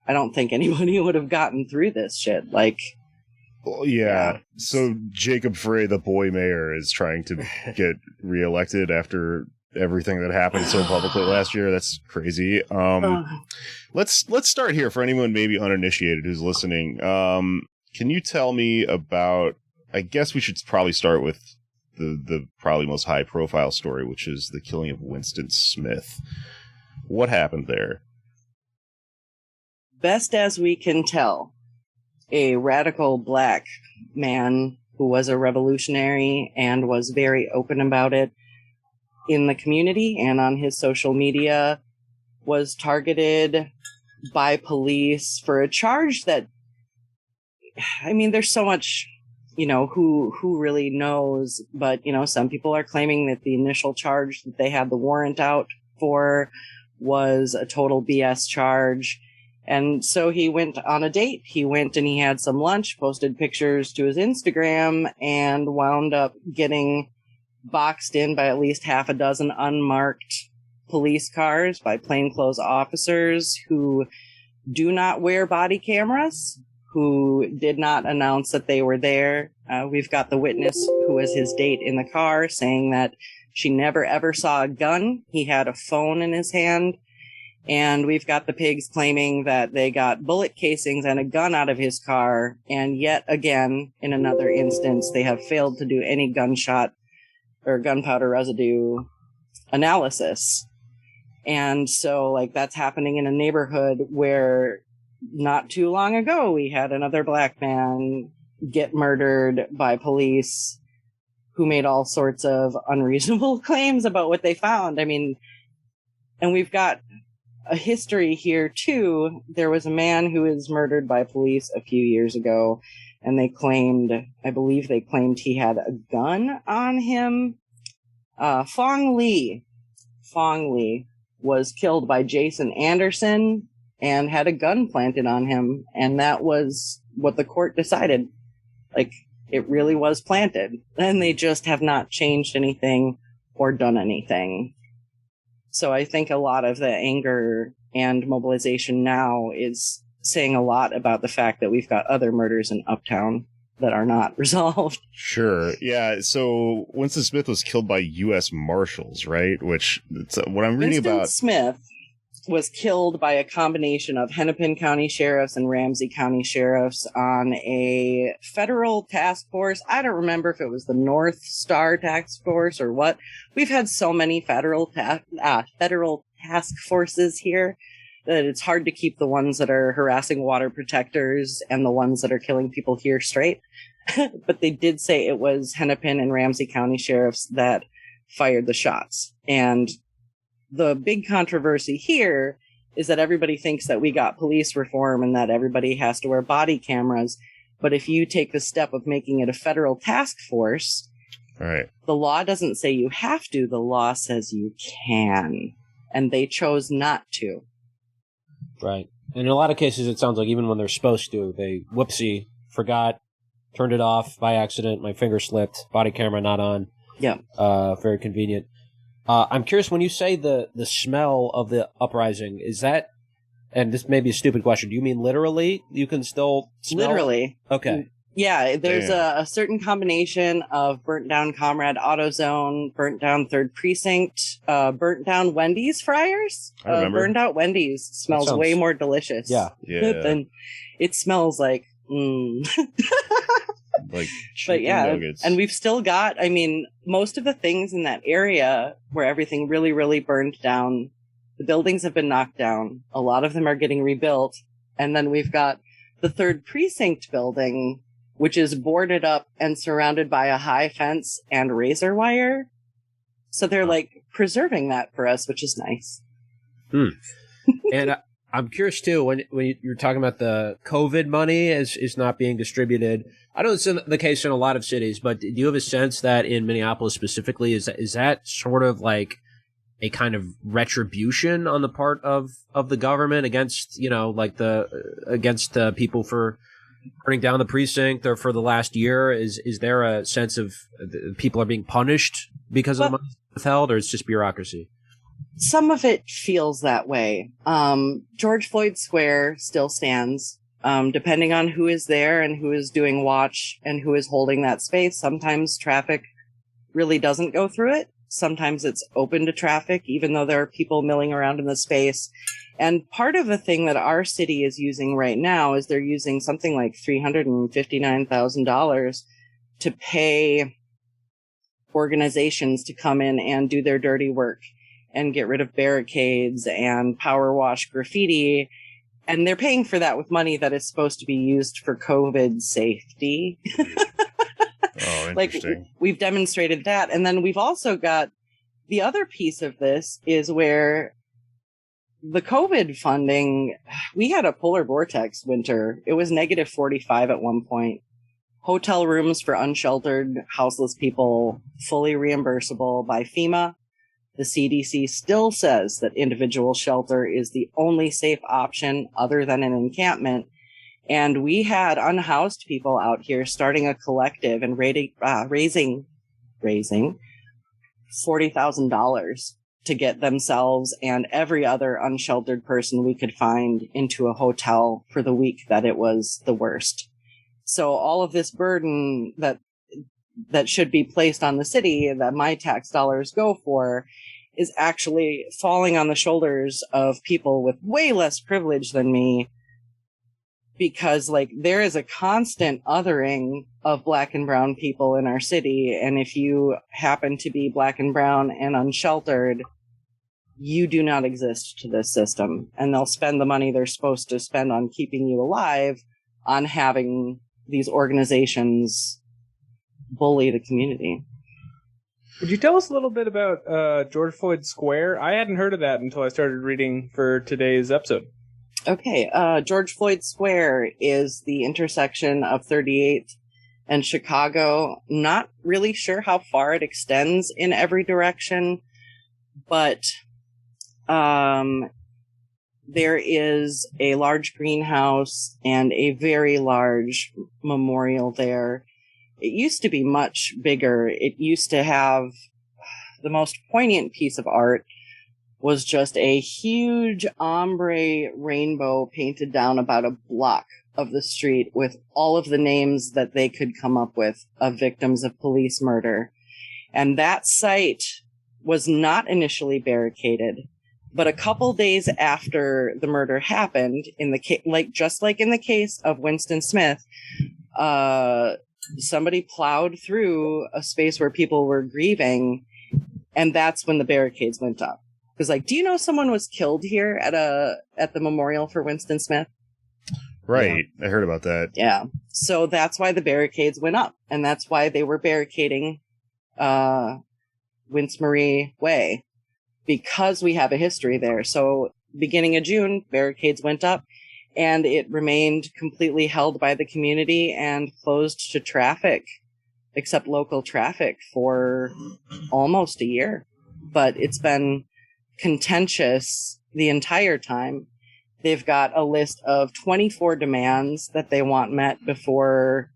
I don't think anybody would have gotten through this shit. Like, well, yeah. So Jacob Frey, the boy mayor, is trying to get reelected after everything that happened so publicly last year. That's crazy. Let's start here for anyone maybe uninitiated who's listening. Can you tell me about, I guess we should probably start with the probably most high profile story, which is the killing of Winston Smith. What happened there? Best as we can tell, a radical Black man who was a revolutionary and was very open about it in the community and on his social media was targeted by police for a charge that, I mean, there's so much, you know, who really knows, but, you know, some people are claiming that the initial charge that they had the warrant out for was a total BS charge. And so he went on a date. He went and he had some lunch, posted pictures to his Instagram, and wound up getting boxed in by at least half a dozen unmarked police cars by plainclothes officers who do not wear body cameras, who did not announce that they were there. We've got the witness who was his date in the car saying that she never ever saw a gun. He had a phone in his hand. And we've got the pigs claiming that they got bullet casings and a gun out of his car. And yet again, in another instance, they have failed to do any gunshot or gunpowder residue analysis. And so, like, that's happening in a neighborhood where not too long ago, we had another Black man get murdered by police who made all sorts of unreasonable claims about what they found. I mean, and we've got a history here too. There was a man who was murdered by police a few years ago, and I believe they claimed he had a gun on him. Fong Lee was killed by Jason Anderson and had a gun planted on him, and that was what the court decided. Like, it really was planted, and they just have not changed anything or done anything. So I think a lot of the anger and mobilization now is saying a lot about the fact that we've got other murders in Uptown that are not resolved. Sure. Yeah. So Winston Smith was killed by U.S. Marshals, right? Which, what I'm reading Winston about. Smith was killed by a combination of Hennepin County sheriffs and Ramsey County sheriffs on a federal task force. I don't remember if it was the North Star Task Force or what. We've had so many federal task forces here that it's hard to keep the ones that are harassing water protectors and the ones that are killing people here straight. But they did say it was Hennepin and Ramsey County sheriffs that fired the shots. And the big controversy here is that everybody thinks that we got police reform and that everybody has to wear body cameras. But if you take the step of making it a federal task force, Right. the law doesn't say you have to. The law says you can. And they chose not to. Right. And in a lot of cases, it sounds like even when they're supposed to, they, whoopsie, forgot, turned it off by accident, my finger slipped, body camera not on. Yeah. Very convenient. I'm curious, when you say the smell of the uprising, is that, and this may be a stupid question, do you mean literally you can still smell? Literally. Okay. Yeah, there's a certain combination of burnt down Comrade AutoZone, burnt down 3rd Precinct, burnt down Wendy's fryers. I remember. Burned out Wendy's smells way more delicious. Yeah. Than it smells like. Like But yeah, nuggets. and we've still got, I mean, most of the things in that area where everything really, really burned down, the buildings have been knocked down. A lot of them are getting rebuilt. And then we've got the 3rd Precinct building, which is boarded up and surrounded by a high fence and razor wire. So they're like preserving that for us, which is nice. And I'm curious too, when you're talking about the COVID money is not being distributed. I know it's the case in a lot of cities, but do you have a sense that in Minneapolis specifically, is that sort of like a kind of retribution on the part of the government against, against people for burning down the precinct or for the last year? Is there a sense of people are being punished because of the money withheld, or it's just bureaucracy? Some of it feels that way. George Floyd Square still stands. Depending on who is there and who is doing watch and who is holding that space, sometimes traffic really doesn't go through it. Sometimes it's open to traffic, even though there are people milling around in the space. And part of the thing that our city is using right now is they're using something like $359,000 to pay organizations to come in and do their dirty work and get rid of barricades and power wash graffiti. And they're paying for that with money that is supposed to be used for COVID safety. Oh, Like, interesting. we've demonstrated that. And then we've also got the other piece of this is where the COVID funding, we had a polar vortex winter. It was negative 45 at one point. Hotel rooms for unsheltered, houseless people, fully reimbursable by FEMA. The CDC still says that individual shelter is the only safe option other than an encampment. And we had unhoused people out here starting a collective and raising $40,000 to get themselves and every other unsheltered person we could find into a hotel for the week that it was the worst. So all of this burden that should be placed on the city that my tax dollars go for is actually falling on the shoulders of people with way less privilege than me, because like there is a constant othering of Black and brown people in our city. And if you happen to be Black and brown and unsheltered, you do not exist to this system. And they'll spend the money they're supposed to spend on keeping you alive on having these organizations bully the community. Would you tell us a little bit about George Floyd Square? I hadn't heard of that until I started reading for today's episode. Okay, George Floyd Square is the intersection of 38th and Chicago. Not really sure how far it extends in every direction, but there is a large greenhouse and a very large memorial there. It used to be much bigger. It used to have the most poignant piece of art was just a huge ombre rainbow painted down about a block of the street with all of the names that they could come up with of victims of police murder. And that site was not initially barricaded, but a couple days after the murder happened, just like in the case of Winston Smith, somebody plowed through a space where people were grieving, and that's when the barricades went up. It was like, do you know someone was killed here at the memorial for Winston Smith? Right. Yeah. I heard about that. Yeah. So that's why the barricades went up, and that's why they were barricading Winston Marie Way, because we have a history there. So beginning of June, barricades went up, and it remained completely held by the community and closed to traffic, except local traffic, for almost a year. But it's been contentious the entire time. They've got a list of 24 demands that they want met before,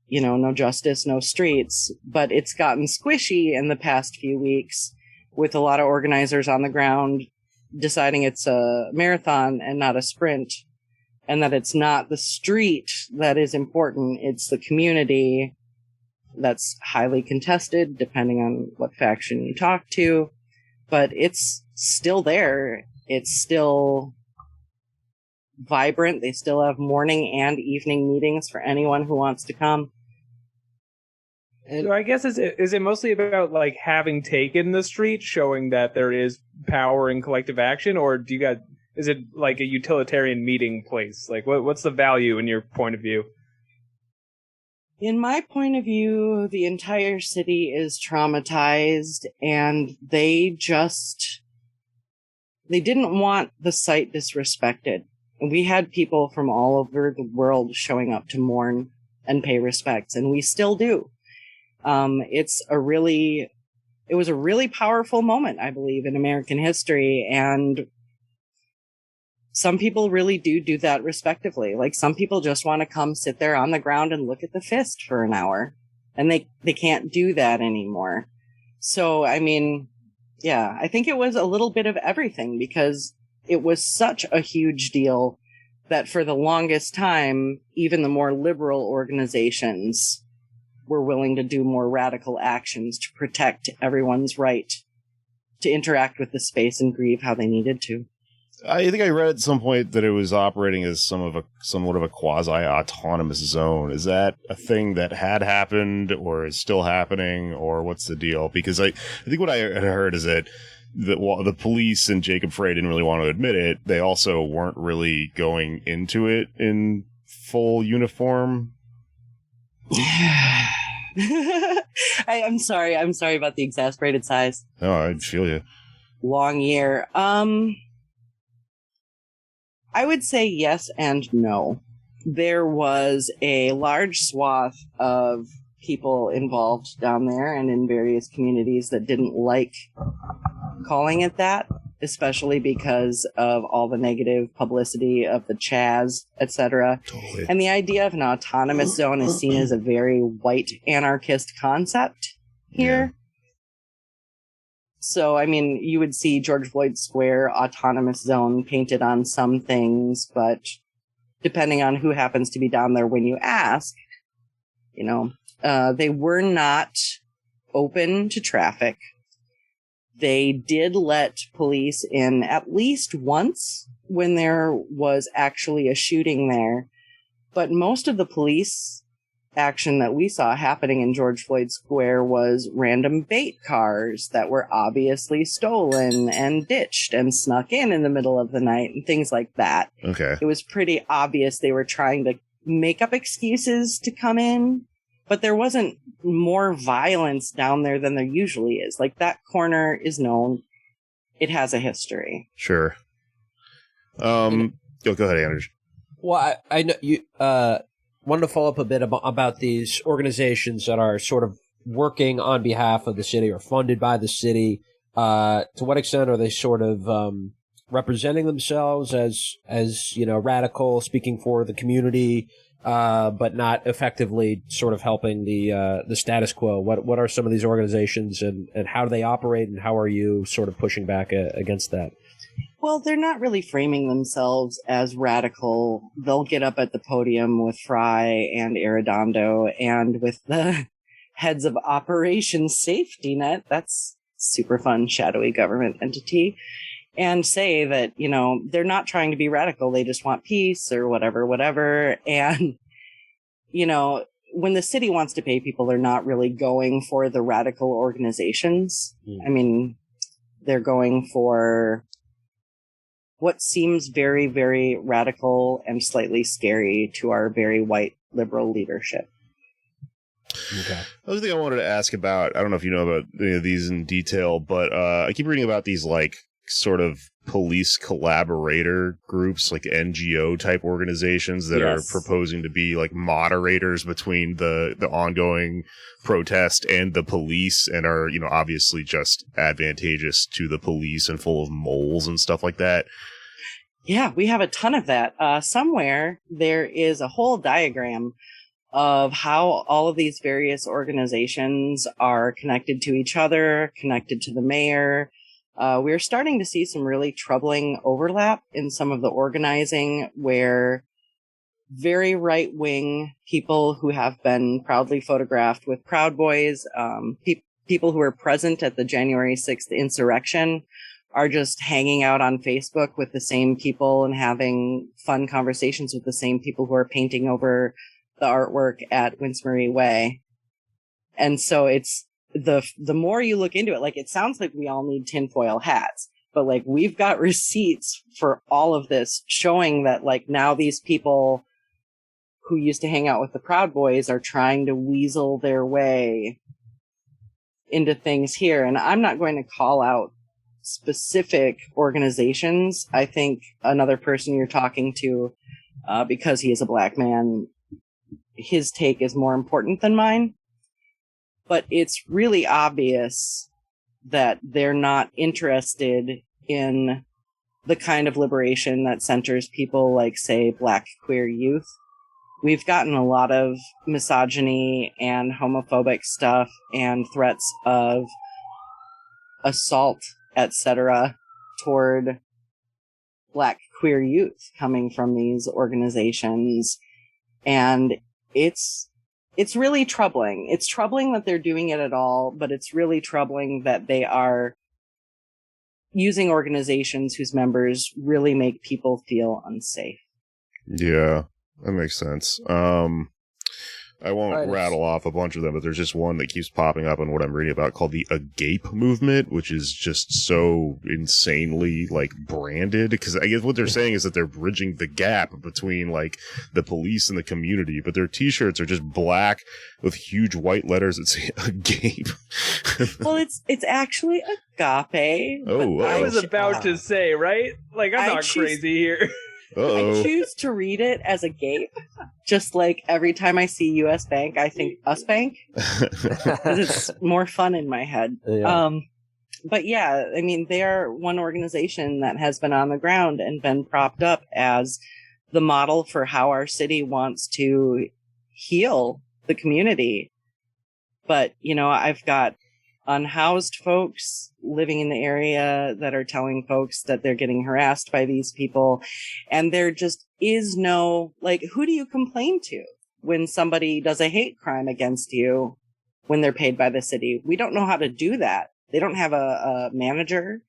no justice, no streets. But it's gotten squishy in the past few weeks with a lot of organizers on the ground deciding it's a marathon and not a sprint, and that it's not the street that is important, it's the community that's highly contested, depending on what faction you talk to. But it's still there. It's still vibrant. They still have morning and evening meetings for anyone who wants to come. So I guess is it mostly about like having taken the street, showing that there is power in collective action, or is it like a utilitarian meeting place? Like what's the value in your point of view? In my point of view, the entire city is traumatized, and they didn't want the site disrespected. We had people from all over the world showing up to mourn and pay respects, and we still do. It was a really powerful moment, I believe, in American history, and some people really do that respectively. Like, some people just want to come sit there on the ground and look at the fist for an hour, and they can't do that anymore. So, I mean, yeah, I think it was a little bit of everything, because it was such a huge deal that for the longest time, even the more liberal organizations were willing to do more radical actions to protect everyone's right to interact with the space and grieve how they needed to. I think I read at some point that it was operating as somewhat of a quasi-autonomous zone. Is that a thing that had happened, or is still happening, or what's the deal? Because I think what I had heard is that the police and Jacob Frey didn't really want to admit it. They also weren't really going into it in full uniform. I'm sorry about the exasperated sighs. Oh, I feel you. Long year. I would say yes and no. There was a large swath of people involved down there and in various communities that didn't like calling it that, especially because of all the negative publicity of the Chaz, etc. Totally. And the idea of an autonomous zone is seen as a very white anarchist concept here. Yeah. So, I mean, you would see George Floyd Square autonomous zone painted on some things, but depending on who happens to be down there when you ask, they were not open to traffic. They did let police in at least once when there was actually a shooting there, but most of the police action that we saw happening in George Floyd Square was random bait cars that were obviously stolen and ditched and snuck in the middle of the night and things like that. Okay. It was pretty obvious they were trying to make up excuses to come in, but there wasn't more violence down there than there usually is. Like, that corner is known. It has a history. Sure. Go ahead, Anders. Well, I know you wanted to follow up a bit about these organizations that are sort of working on behalf of the city or funded by the city. To what extent are they sort of representing themselves as radical, speaking for the community? but not effectively sort of helping the status quo. What are some of these organizations, and how do they operate, and how are you sort of pushing back against that? Well, they're not really framing themselves as radical. They'll get up at the podium with Fry and Arredondo and with the heads of Operation Safety Net. That's super fun, shadowy government entity. And say that, you know, they're not trying to be radical. They just want peace or whatever. And, you know, when the city wants to pay people, they're not really going for the radical organizations. I mean, they're going for what seems very, very radical and slightly scary to our very white liberal leadership. Okay. Another thing I wanted to ask about, I don't know if you know about any of these in detail, but I keep reading about these like sort of police collaborator groups, like NGO type organizations that are proposing to be like moderators between the ongoing protest and the police, and are, you know, obviously just advantageous to the police and full of moles and stuff like that. Yeah, we have a ton of that. Somewhere there is a whole diagram of how all of these various organizations are connected to each other, connected to the mayor. We're starting to see some really troubling overlap in some of the organizing, where very right-wing people who have been proudly photographed with Proud Boys, people who were present at the January 6th insurrection, are just hanging out on Facebook with the same people and having fun conversations with the same people who are painting over the artwork at Winston Marie Way. And so it's the more you look into it, like, it sounds like we all need tinfoil hats, but like, we've got receipts for all of this showing that, like, now these people who used to hang out with the Proud Boys are trying to weasel their way into things here. And I'm not going to call out specific organizations. I think another person you're talking to, because he is a black man, his take is more important than mine. But it's really obvious that they're not interested in the kind of liberation that centers people like, say, black queer youth. We've gotten a lot of misogyny and homophobic stuff and threats of assault, etc., toward black queer youth coming from these organizations. And it's really troubling. It's troubling that they're doing it at all, but it's really troubling that they are using organizations whose members really make people feel unsafe. Yeah, that makes sense. I won't rattle off a bunch of them, but there's just one that keeps popping up on what I'm reading about called the Agape movement, which is just so insanely, like, branded. Because I guess what they're saying is that they're bridging the gap between, like, the police and the community, but their t-shirts are just black with huge white letters that say Agape. Well, it's actually agape. Oh, I was about to say, right? Like, I'm not crazy here. I choose to read it as a gape, just like every time I see U.S. Bank, I think Us Bank, because it's more fun in my head. Yeah. But yeah, I mean, they are one organization that has been on the ground and been propped up as the model for how our city wants to heal the community. But, you know, I've got unhoused folks living in the area that are telling folks that they're getting harassed by these people. And there just is no, like, who do you complain to when somebody does a hate crime against you when they're paid by the city? We don't know how to do that. They don't have a manager.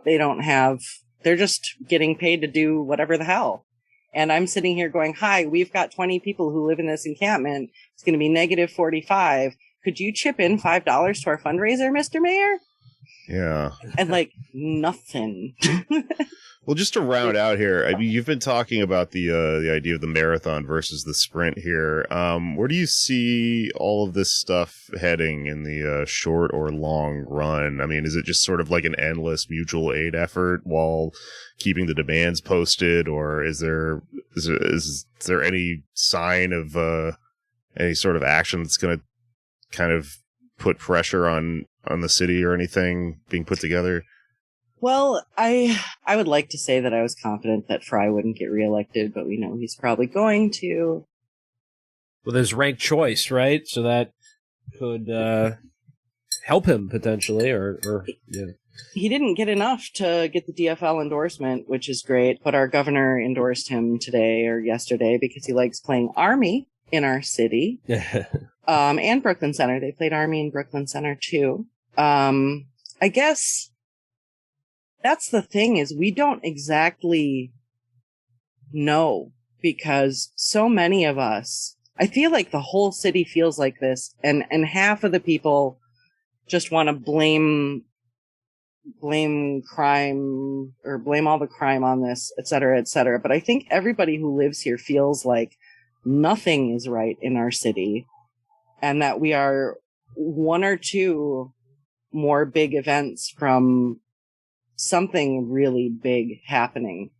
They're just getting paid to do whatever the hell. And I'm sitting here going, hi, we've got 20 people who live in this encampment. It's going to be negative 45. Could you chip in $5 to our fundraiser, Mr. Mayor? Yeah. And like, nothing. Well, just to round out here, I mean, you've been talking about the idea of the marathon versus the sprint here. Where do you see all of this stuff heading in the short or long run? I mean, is it just sort of like an endless mutual aid effort while keeping the demands posted, or is there any sign of any sort of action that's going to kind of put pressure on the city or anything being put together? Well, I would like to say that I was confident that Fry wouldn't get reelected, but we know he's probably going to. with his ranked choice, right? So that could help him potentially, or yeah. He didn't get enough to get the DFL endorsement, which is great, but our governor endorsed him today or yesterday because he likes playing Army in our city. And Brooklyn Center. They played Army in Brooklyn Center too. I guess that's the thing, is we don't exactly know, because so many of us, I feel like the whole city feels like this, and half of the people just want to blame crime, or blame all the crime on this, et cetera, et cetera. But I think everybody who lives here feels like nothing is right in our city, and that we are one or two more big events from something really big happening.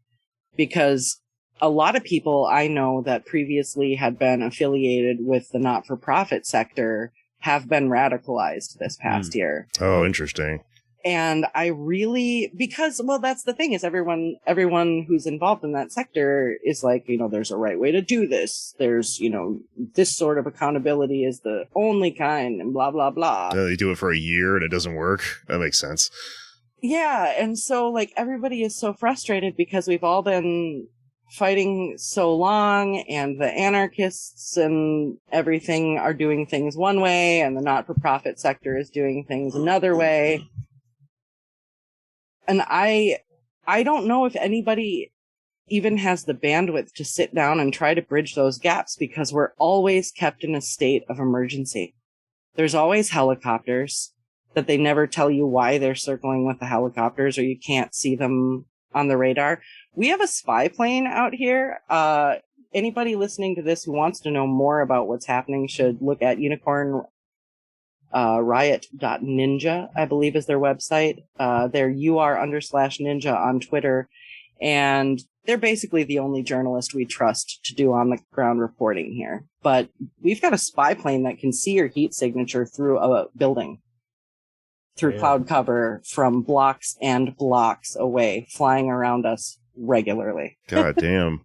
Because a lot of people I know that previously had been affiliated with the not-for-profit sector have been radicalized this past year. Oh, interesting. And I really, because, well, that's the thing, is everyone who's involved in that sector is like, there's a right way to do this. There's, this sort of accountability is the only kind, and blah, blah, blah. They do it for a year and it doesn't work. That makes sense. Yeah. And so, like, everybody is so frustrated because we've all been fighting so long, and the anarchists and everything are doing things one way, and the not-for-profit sector is doing things another way. And I don't know if anybody even has the bandwidth to sit down and try to bridge those gaps, because we're always kept in a state of emergency. There's always helicopters that they never tell you why they're circling with the helicopters, or you can't see them on the radar. We have a spy plane out here. Anybody listening to this who wants to know more about what's happening should look at Unicorn riot.ninja, I believe is their website. They're UR_ninja on Twitter. And they're basically the only journalist we trust to do on the ground reporting here. But we've got a spy plane that can see your heat signature through a building, through cloud cover, from blocks and blocks away, flying around us regularly. God damn.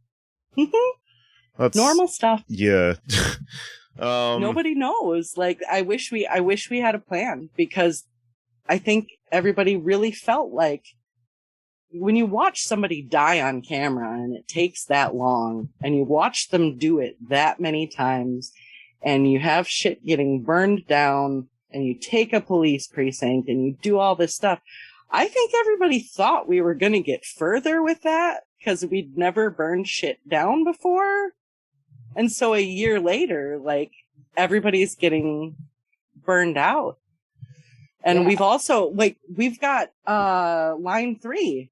That's normal stuff. Yeah. Nobody knows. Like, I wish we had a plan, because I think everybody really felt like when you watch somebody die on camera and it takes that long, and you watch them do it that many times, and you have shit getting burned down, and you take a police precinct and you do all this stuff, I think everybody thought we were going to get further with that, because we'd never burned shit down before. And so a year later, like, everybody's getting burned out. And we've also, like, we've got line 3.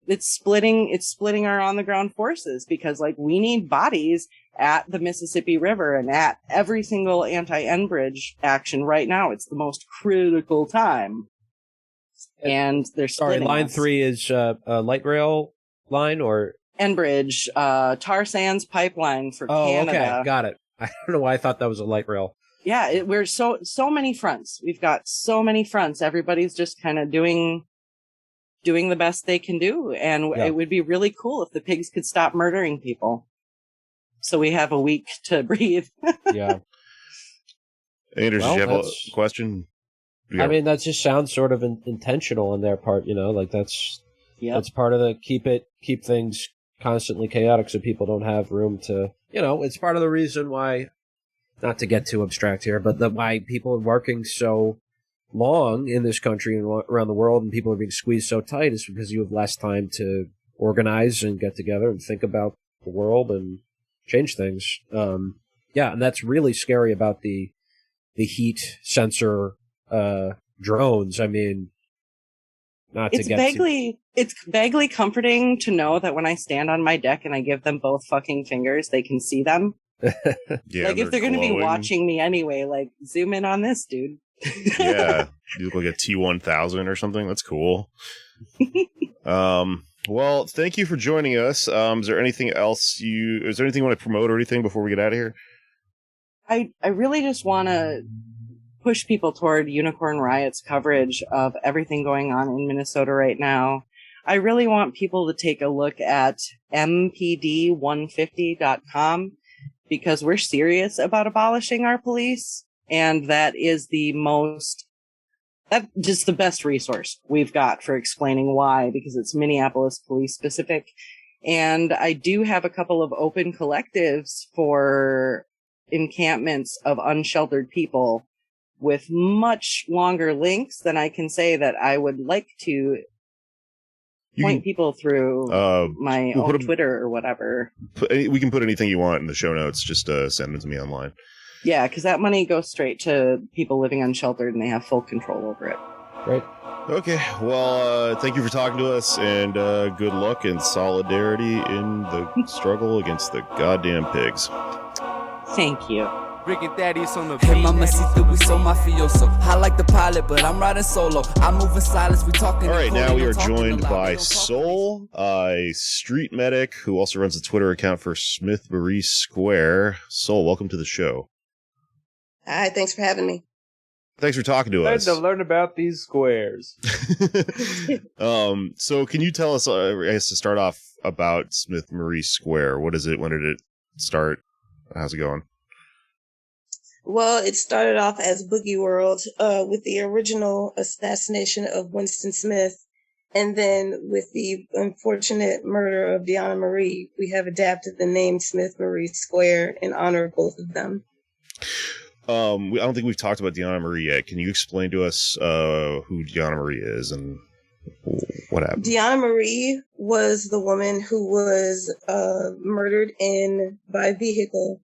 It's splitting our on the ground forces, because, like, we need bodies at the Mississippi River and at every single anti-Enbridge action right now. It's the most critical time. And they're splitting. Sorry, line us. 3 is a light rail line, or Enbridge, tar sands pipeline for Canada. Okay, got it. I don't know why I thought that was a light rail. Yeah, we're so many fronts. We've got so many fronts. Everybody's just kind of doing the best they can do, and it would be really cool if the pigs could stop murdering people, so we have a week to breathe. Yeah. Anders, did you have a question? I mean, that just sounds sort of intentional on their part, like that's part of the keep things constantly chaotic, so people don't have room to, it's part of the reason why, not to get too abstract here, but why people are working so long in this country and around the world, and people are being squeezed so tight, is because you have less time to organize and get together and think about the world and change things. And that's really scary about the heat sensor drones. I mean, it's vaguely comforting to know that when I stand on my deck and I give them both fucking fingers, they can see them. Yeah, like, if they're going to be watching me anyway, like, zoom in on this, dude. Yeah, you look like a T-1000 or something. That's cool. Well, thank you for joining us. Is there anything else you want to promote or anything before we get out of here? I really just want to push people toward Unicorn Riot's coverage of everything going on in Minnesota right now. I really want people to take a look at mpd150.com, because we're serious about abolishing our police, and that is just the best resource we've got for explaining why, because it's Minneapolis police specific. And I do have a couple of open collectives for encampments of unsheltered people with much longer links than I can say that I would like to point people through my own Twitter or whatever. We can put anything you want in the show notes. Just send them to me online. Yeah, because that money goes straight to people living unsheltered, and they have full control over it. Right. Okay, well, thank you for talking to us, and good luck and solidarity in the struggle against the goddamn pigs. Thank you. Rick and Thaddeus on the beat. Hey, mamacita, we so mafioso. I like the pilot, but I'm riding solo. I move in silence, we talking. All right, now we are joined by Soul, a street medic who also runs a Twitter account for Smith Marie Square. Soul, welcome to the show. Hi, thanks for having me. Thanks for talking to us. Glad to learn about these squares. So can you tell us, I guess to start off, about Smith Marie Square? What is it? When did it start? How's it going? Well, it started off as Boogie World with the original assassination of Winston Smith. And then with the unfortunate murder of Deona Marie, we have adapted the name Smith Marie Square in honor of both of them. I don't think we've talked about Deona Marie yet. Can you explain to us who Deona Marie is and what happened? Deona Marie was the woman who was murdered by vehicle.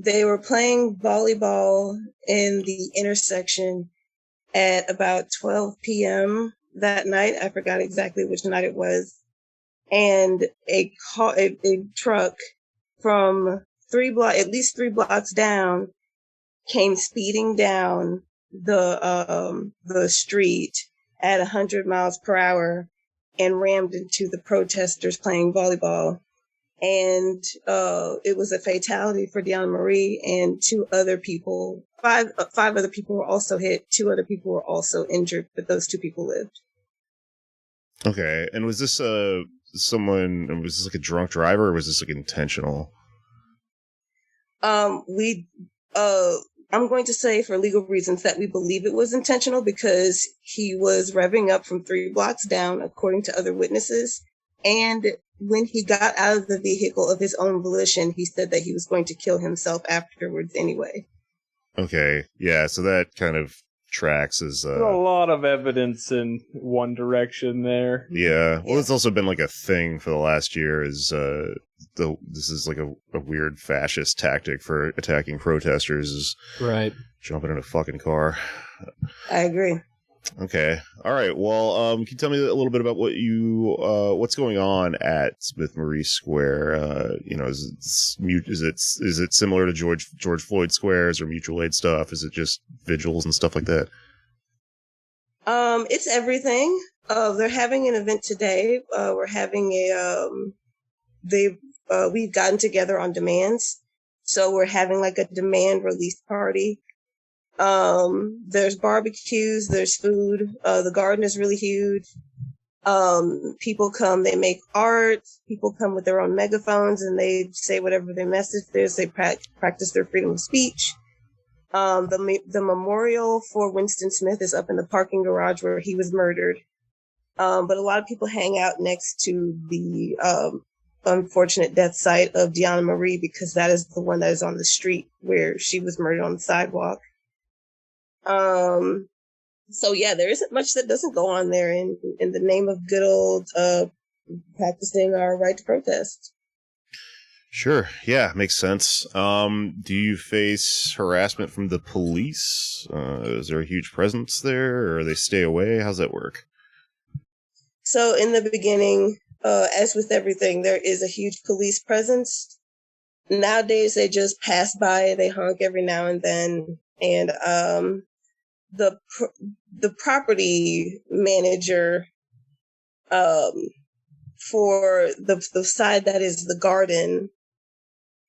They were playing volleyball in the intersection at about 12 p.m. that night. I forgot exactly which night it was. And a truck from at least three blocks down came speeding down the street at 100 miles per hour and rammed into the protesters playing volleyball. And it was a fatality for Deona Marie, and five other people were also hit. 2 other people were also injured, but those 2 people lived. Okay, and was this was this like a drunk driver, or was this like intentional? I'm going to say for legal reasons that we believe it was intentional, because he was revving up from 3 blocks down, according to other witnesses. And when he got out of the vehicle of his own volition, he said that he was going to kill himself afterwards anyway. Okay. Yeah. So that kind of tracks as a lot of evidence in one direction there. Yeah. Well, it's also been like a thing for the last year is this is like a weird fascist tactic for attacking protesters is right. Jumping in a fucking car. I agree. Okay. All right. Well, can you tell me a little bit about what's going on at Smith Marie Square? Is it similar to George Floyd Squares or mutual aid stuff? Is it just vigils and stuff like that? It's everything. They're having an event today. We're having we've gotten together on demands. So we're having like a demand release party. There's barbecues, there's food. The garden is really huge. People come, they make art. People come with their own megaphones and they say whatever their message is. They practice their freedom of speech. The memorial for Winston Smith is up in the parking garage where he was murdered. But a lot of people hang out next to the unfortunate death site of Deona Marie, because that is the one that is on the street where she was murdered on the sidewalk. So yeah, there isn't much that doesn't go on there in the name of good old practicing our right to protest. Sure. Yeah, makes sense. Do you face harassment from the police? Is there a huge presence there, or they stay away? How's that work? So in the beginning, as with everything, there is a huge police presence. Nowadays, they just pass by, they honk every now and then, and the property manager for the side that is the garden,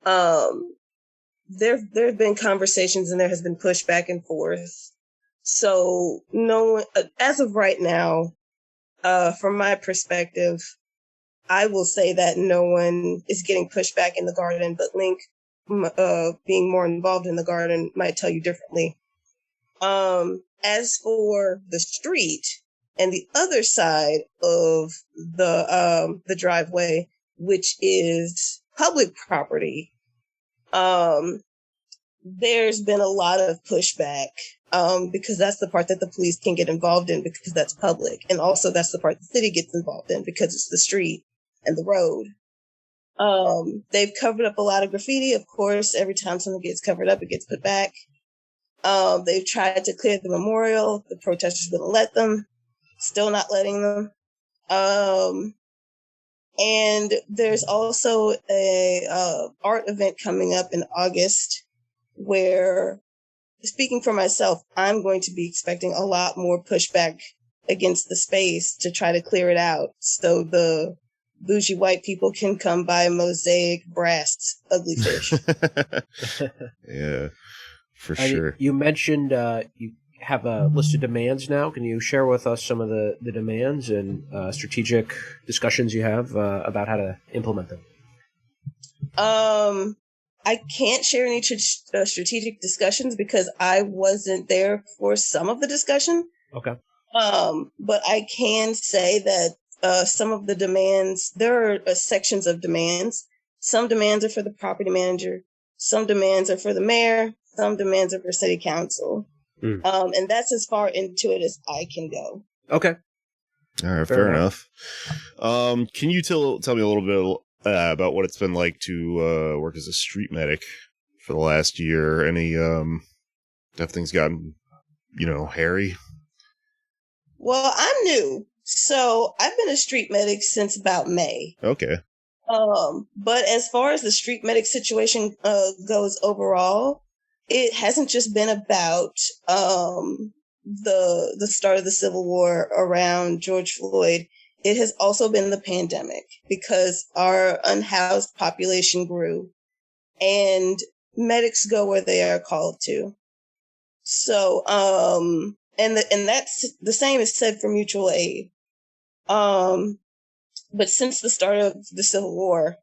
there have been conversations and there has been push back and forth. So no one, as of right now, from my perspective, I will say that no one is getting pushed back in the garden, but Link, being more involved in the garden, might tell you differently. As for the street and the other side of the driveway, which is public property, there's been a lot of pushback, because that's the part that the police can get involved in because that's public. And also that's the part the city gets involved in because it's the street and the road. They've covered up a lot of graffiti. Of course, every time something gets covered up, it gets put back. They've tried to clear the memorial. The protesters wouldn't let them. Still not letting them. And there's also a art event coming up in August where, speaking for myself, I'm going to be expecting a lot more pushback against the space to try to clear it out so the bougie white people can come buy mosaic brass ugly fish. Yeah, for sure. You mentioned you have a list of demands now. Can you share with us some of the demands and strategic discussions you have about how to implement them? I can't share any strategic discussions because I wasn't there for some of the discussion. Okay. But I can say that some of the demands, there are sections of demands. Some demands are for the property manager. Some demands are for the mayor. Some demands are for city council. And that's as far into it as I can go. Okay. All right, fair enough. Can you tell me a little bit about what it's been like to work as a street medic for the last year? Any have things gotten, hairy? Well, I'm new, so I've been a street medic since about May. Okay. But as far as the street medic situation goes overall, it hasn't just been about the start of the Civil War around George Floyd. It has also been the pandemic because our unhoused population grew and medics go where they are called to. So, and that's the same is said for mutual aid. But since the start of the Civil War,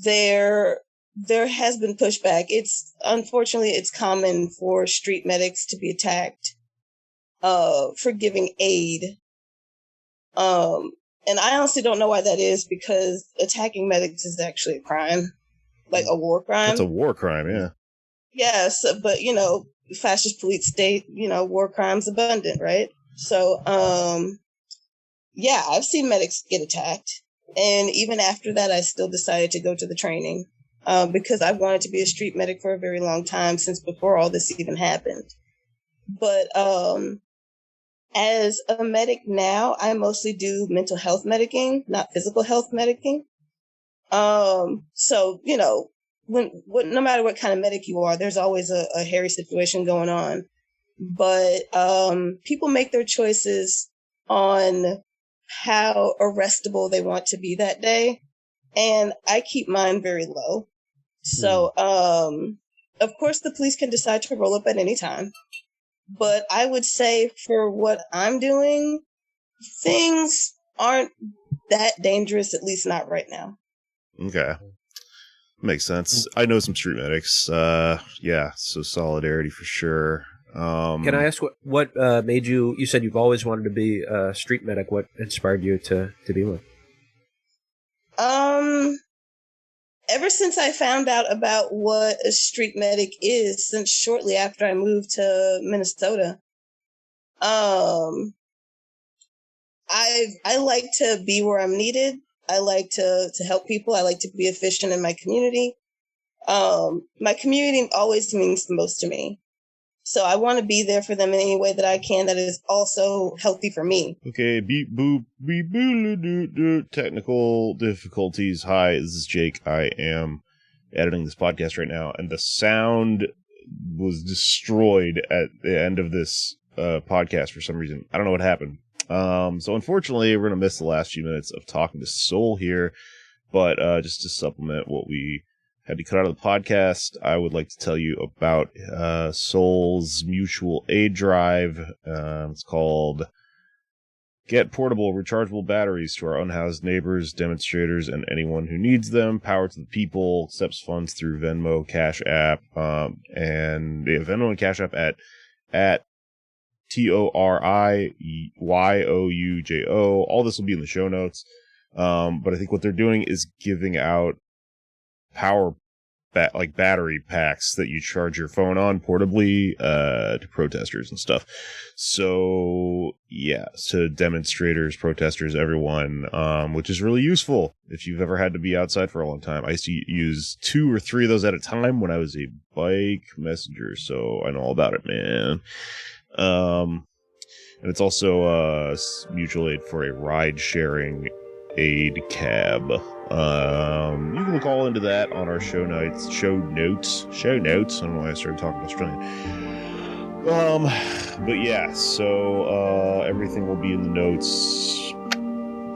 there has been pushback. Unfortunately, it's common for street medics to be attacked for giving aid. And I honestly don't know why that is, because attacking medics is actually a crime, like a war crime. It's a war crime, yeah. Yes, but fascist police state, war crimes abundant, right? So, yeah, I've seen medics get attacked. And even after that, I still decided to go to the training because I wanted to be a street medic for a very long time, since before all this even happened. But as a medic now, I mostly do mental health medicing, not physical health medicing. So, no matter what kind of medic you are, there's always a hairy situation going on. But people make their choices on how arrestable they want to be that day. And I keep mine very low. So, of course, the police can decide to roll up at any time. But I would say for what I'm doing, things aren't that dangerous, at least not right now. Okay. Makes sense. I know some street medics. Yeah, so solidarity for sure. Can I ask what made you said you've always wanted to be a street medic. What inspired you to be one? Ever since I found out about what a street medic is, since shortly after I moved to Minnesota, I like to be where I'm needed. I like to help people. I like to be efficient in my community. My community always means the most to me. So I want to be there for them in any way that I can that is also healthy for me. Okay, beep boop beep boo. Technical difficulties. Hi, this is Jake. I am editing this podcast right now, and the sound was destroyed at the end of this podcast for some reason. I don't know what happened. So unfortunately, we're gonna miss the last few minutes of talking to Soul here, but just to supplement what we had to cut out of the podcast, I would like to tell you about Soul's mutual aid drive. It's called Get portable, rechargeable batteries to our unhoused neighbors, demonstrators, and anyone who needs them. Power to the people. Accepts funds through Venmo, Cash App, and Venmo and Cash App at TORIYOUJO. All this will be in the show notes. But I think what they're doing is giving out power like battery packs that you charge your phone on portably to protesters and stuff. So yeah, to demonstrators, protesters, everyone, which is really useful if you've ever had to be outside for a long time. I used to use 2 or 3 of those at a time when I was a bike messenger, so I know all about it, man. And it's also mutual aid for a ride sharing aid cab. You can look all into that on our show notes. I don't know why I started talking Australian. But yeah, so everything will be in the notes.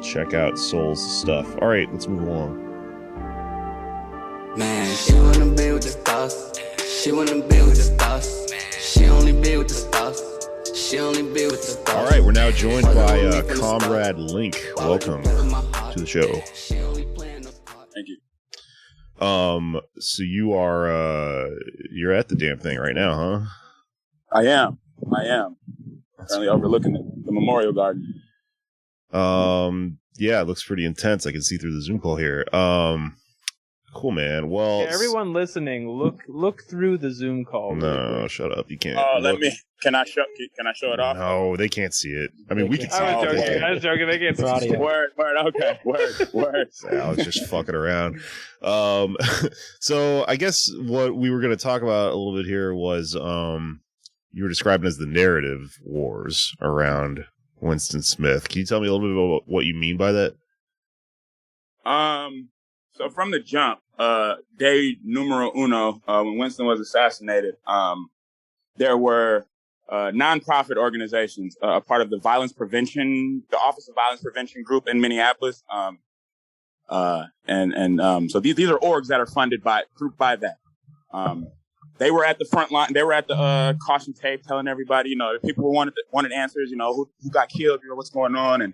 Check out Soul's stuff. All right, let's move along. Man, she wanna be with the stars. She wanna be with the stars. She only be with the stars. She only be with the stars. All right, we're now joined by Comrade Link. Welcome to the show. Thank you. So you are you're at the damn thing right now, huh? I am. Currently overlooking the Memorial Garden. Yeah, it looks pretty intense. I can see through the Zoom call here. Cool, man. Well, yeah, everyone listening, look through the Zoom call. No, shut up. You can't. Can I show it off? No, they can't see it. I mean, we can see I it. was joking. They can't see it. Word. Okay. Word. I was just fucking around. So I guess what we were going to talk about a little bit here was you were describing as the narrative wars around Winston Smith. Can you tell me a little bit about what you mean by that? So from the jump, day numero uno, when Winston was assassinated, there were nonprofit organizations, a part of the Office of Violence Prevention group in Minneapolis. So these are orgs that are funded by that. They were at the front line. They were at the caution tape telling everybody, if people wanted answers, who got killed, what's going on. And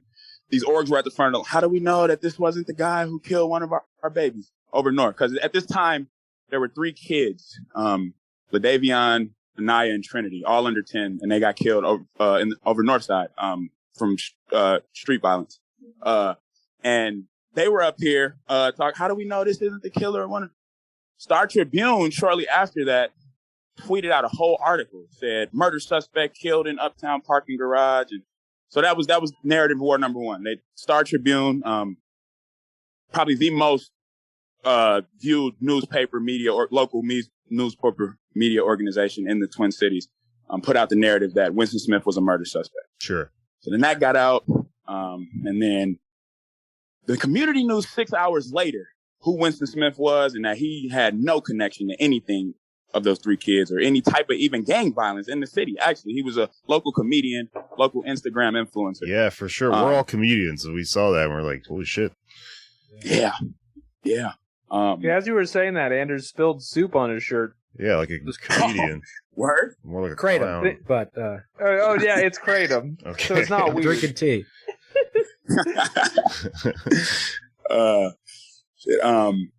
these orgs were at the front of, how do we know that this wasn't the guy who killed one of our babies over north? Because at this time, there were 3 kids, LaDavion, Anaya, and Trinity, all under 10, and they got killed over north side from street violence. And they were up here talking, how do we know this isn't the killer? Star Tribune, shortly after that, tweeted out a whole article, said, murder suspect killed in Uptown parking garage. And so that was narrative war number 1. Star Tribune, probably the most viewed newspaper media or local newspaper media organization in the Twin Cities, put out the narrative that Winston Smith was a murder suspect. Sure. So then that got out, and then the community knew 6 hours later who Winston Smith was and that he had no connection to anything of those 3 kids or any type of even gang violence in the city. Actually, he was a local comedian, local Instagram influencer. Yeah, for sure. We're all comedians, and we saw that and we're like, holy shit. Yeah. As you were saying that, Anders spilled soup on his shirt. Yeah, like a comedian. Word? More like a Kratom, clown. but oh yeah, it's kratom. Okay. So it's not weird. drinking tea.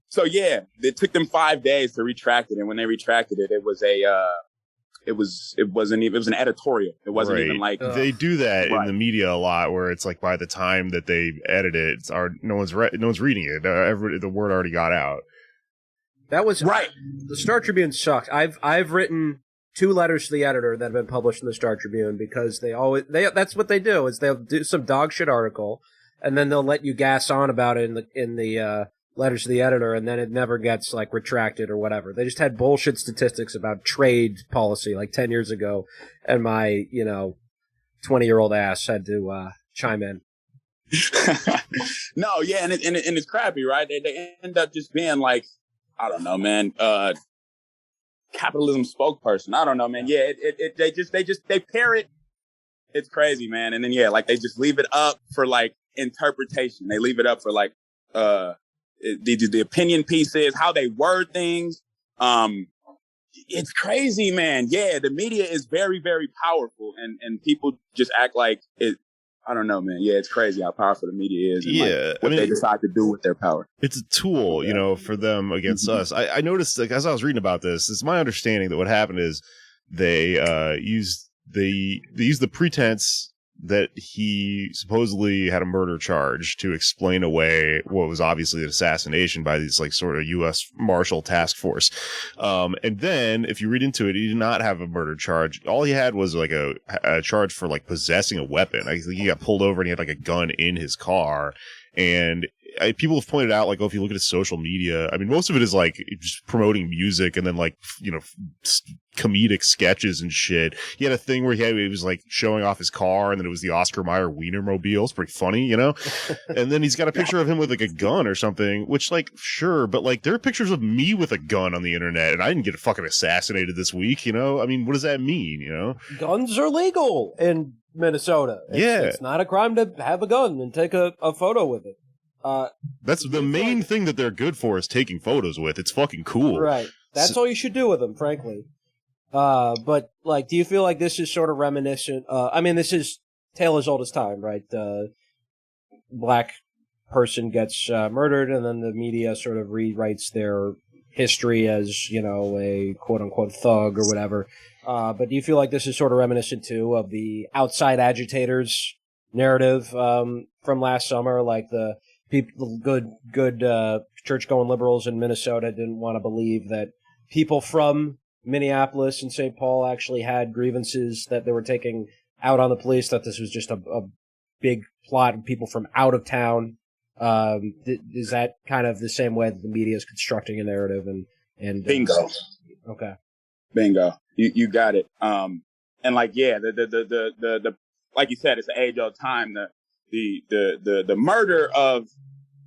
So yeah, it took them 5 days to retract it, and when they retracted it, it was an editorial. It wasn't even like they do that in the media a lot, where it's like by the time that they edit it, no one's reading it. The word already got out. That was right. The Star Tribune sucks. I've written 2 letters to the editor that have been published in the Star Tribune because that's what they do is they'll do some dog shit article and then they'll let you gas on about it in the letters to the editor, and then it never gets like retracted or whatever. They just had bullshit statistics about trade policy like 10 years ago, and my 20-year-old ass had to chime in. No, yeah, and it's crappy, right? They end up just being like, I don't know, man, capitalism spokesperson. I don't know, man. Yeah, they pair it. It's crazy, man. And then like they just leave it up for like interpretation. They leave it up for like the opinion pieces, how they word things. It's crazy, man. Yeah, the media is very, very powerful, and people just act like it. I don't know, man. Yeah, it's crazy how powerful the media is. And what they decide to do with their power. It's a tool, for them against us. I noticed, like, as I was reading about this, it's my understanding that what happened is they used the pretense that he supposedly had a murder charge to explain away what was obviously an assassination by these like sort of U.S. Marshal Task Force. And then if you read into it, he did not have a murder charge. All he had was like a charge for like possessing a weapon. I think he got pulled over and he had like a gun in his car. And people have pointed out, like, if you look at his social media, I mean, most of it is like just promoting music and then like, comedic sketches and shit. He had a thing where he was like showing off his car and then it was the Oscar Mayer Wienermobile. It's pretty funny, And then he's got a picture of him with like a gun or something, which like, sure, but like there are pictures of me with a gun on the internet and I didn't get fucking assassinated this week, I mean, what does that mean, Guns are legal in Minnesota. It's not a crime to have a gun and take a photo with it. That's the main thing that they're good for is taking photos with. It's fucking cool. Right. That's all you should do with them, frankly. But like, do you feel like this is sort of reminiscent? I mean, this is tale as old as time, right? Black person gets murdered and then the media sort of rewrites their history as, a quote unquote thug or whatever. But do you feel like this is sort of reminiscent too of the outside agitators narrative, from last summer? Like the people, good church-going liberals in Minnesota didn't want to believe that people from Minneapolis and St. Paul actually had grievances that they were taking out on the police, that this was just a big plot of people from out of town. Is that kind of the same way that the media is constructing a narrative? And bingo. Okay. Bingo. You got it. And like, yeah, the like you said, it's an age-old time. The murder of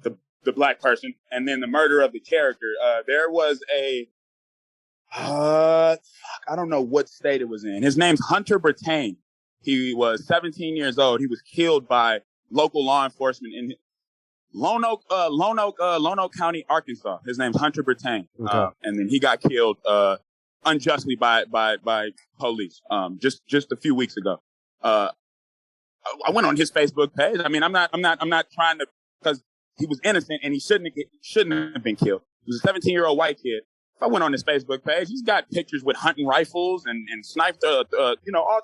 the black person and then the murder of the character. There was I don't know what state it was in. His name's Hunter Bertain. He was 17 years old. He was killed by local law enforcement in Lone Oak County, Arkansas. His name's Hunter Bertain. Okay. And then he got killed unjustly by police just a few weeks ago. I went on his Facebook page. I mean, I'm not trying to, because he was innocent and he shouldn't have been killed. He was a 17-year-old white kid. If I went on his Facebook page, he's got pictures with hunting rifles and sniped, all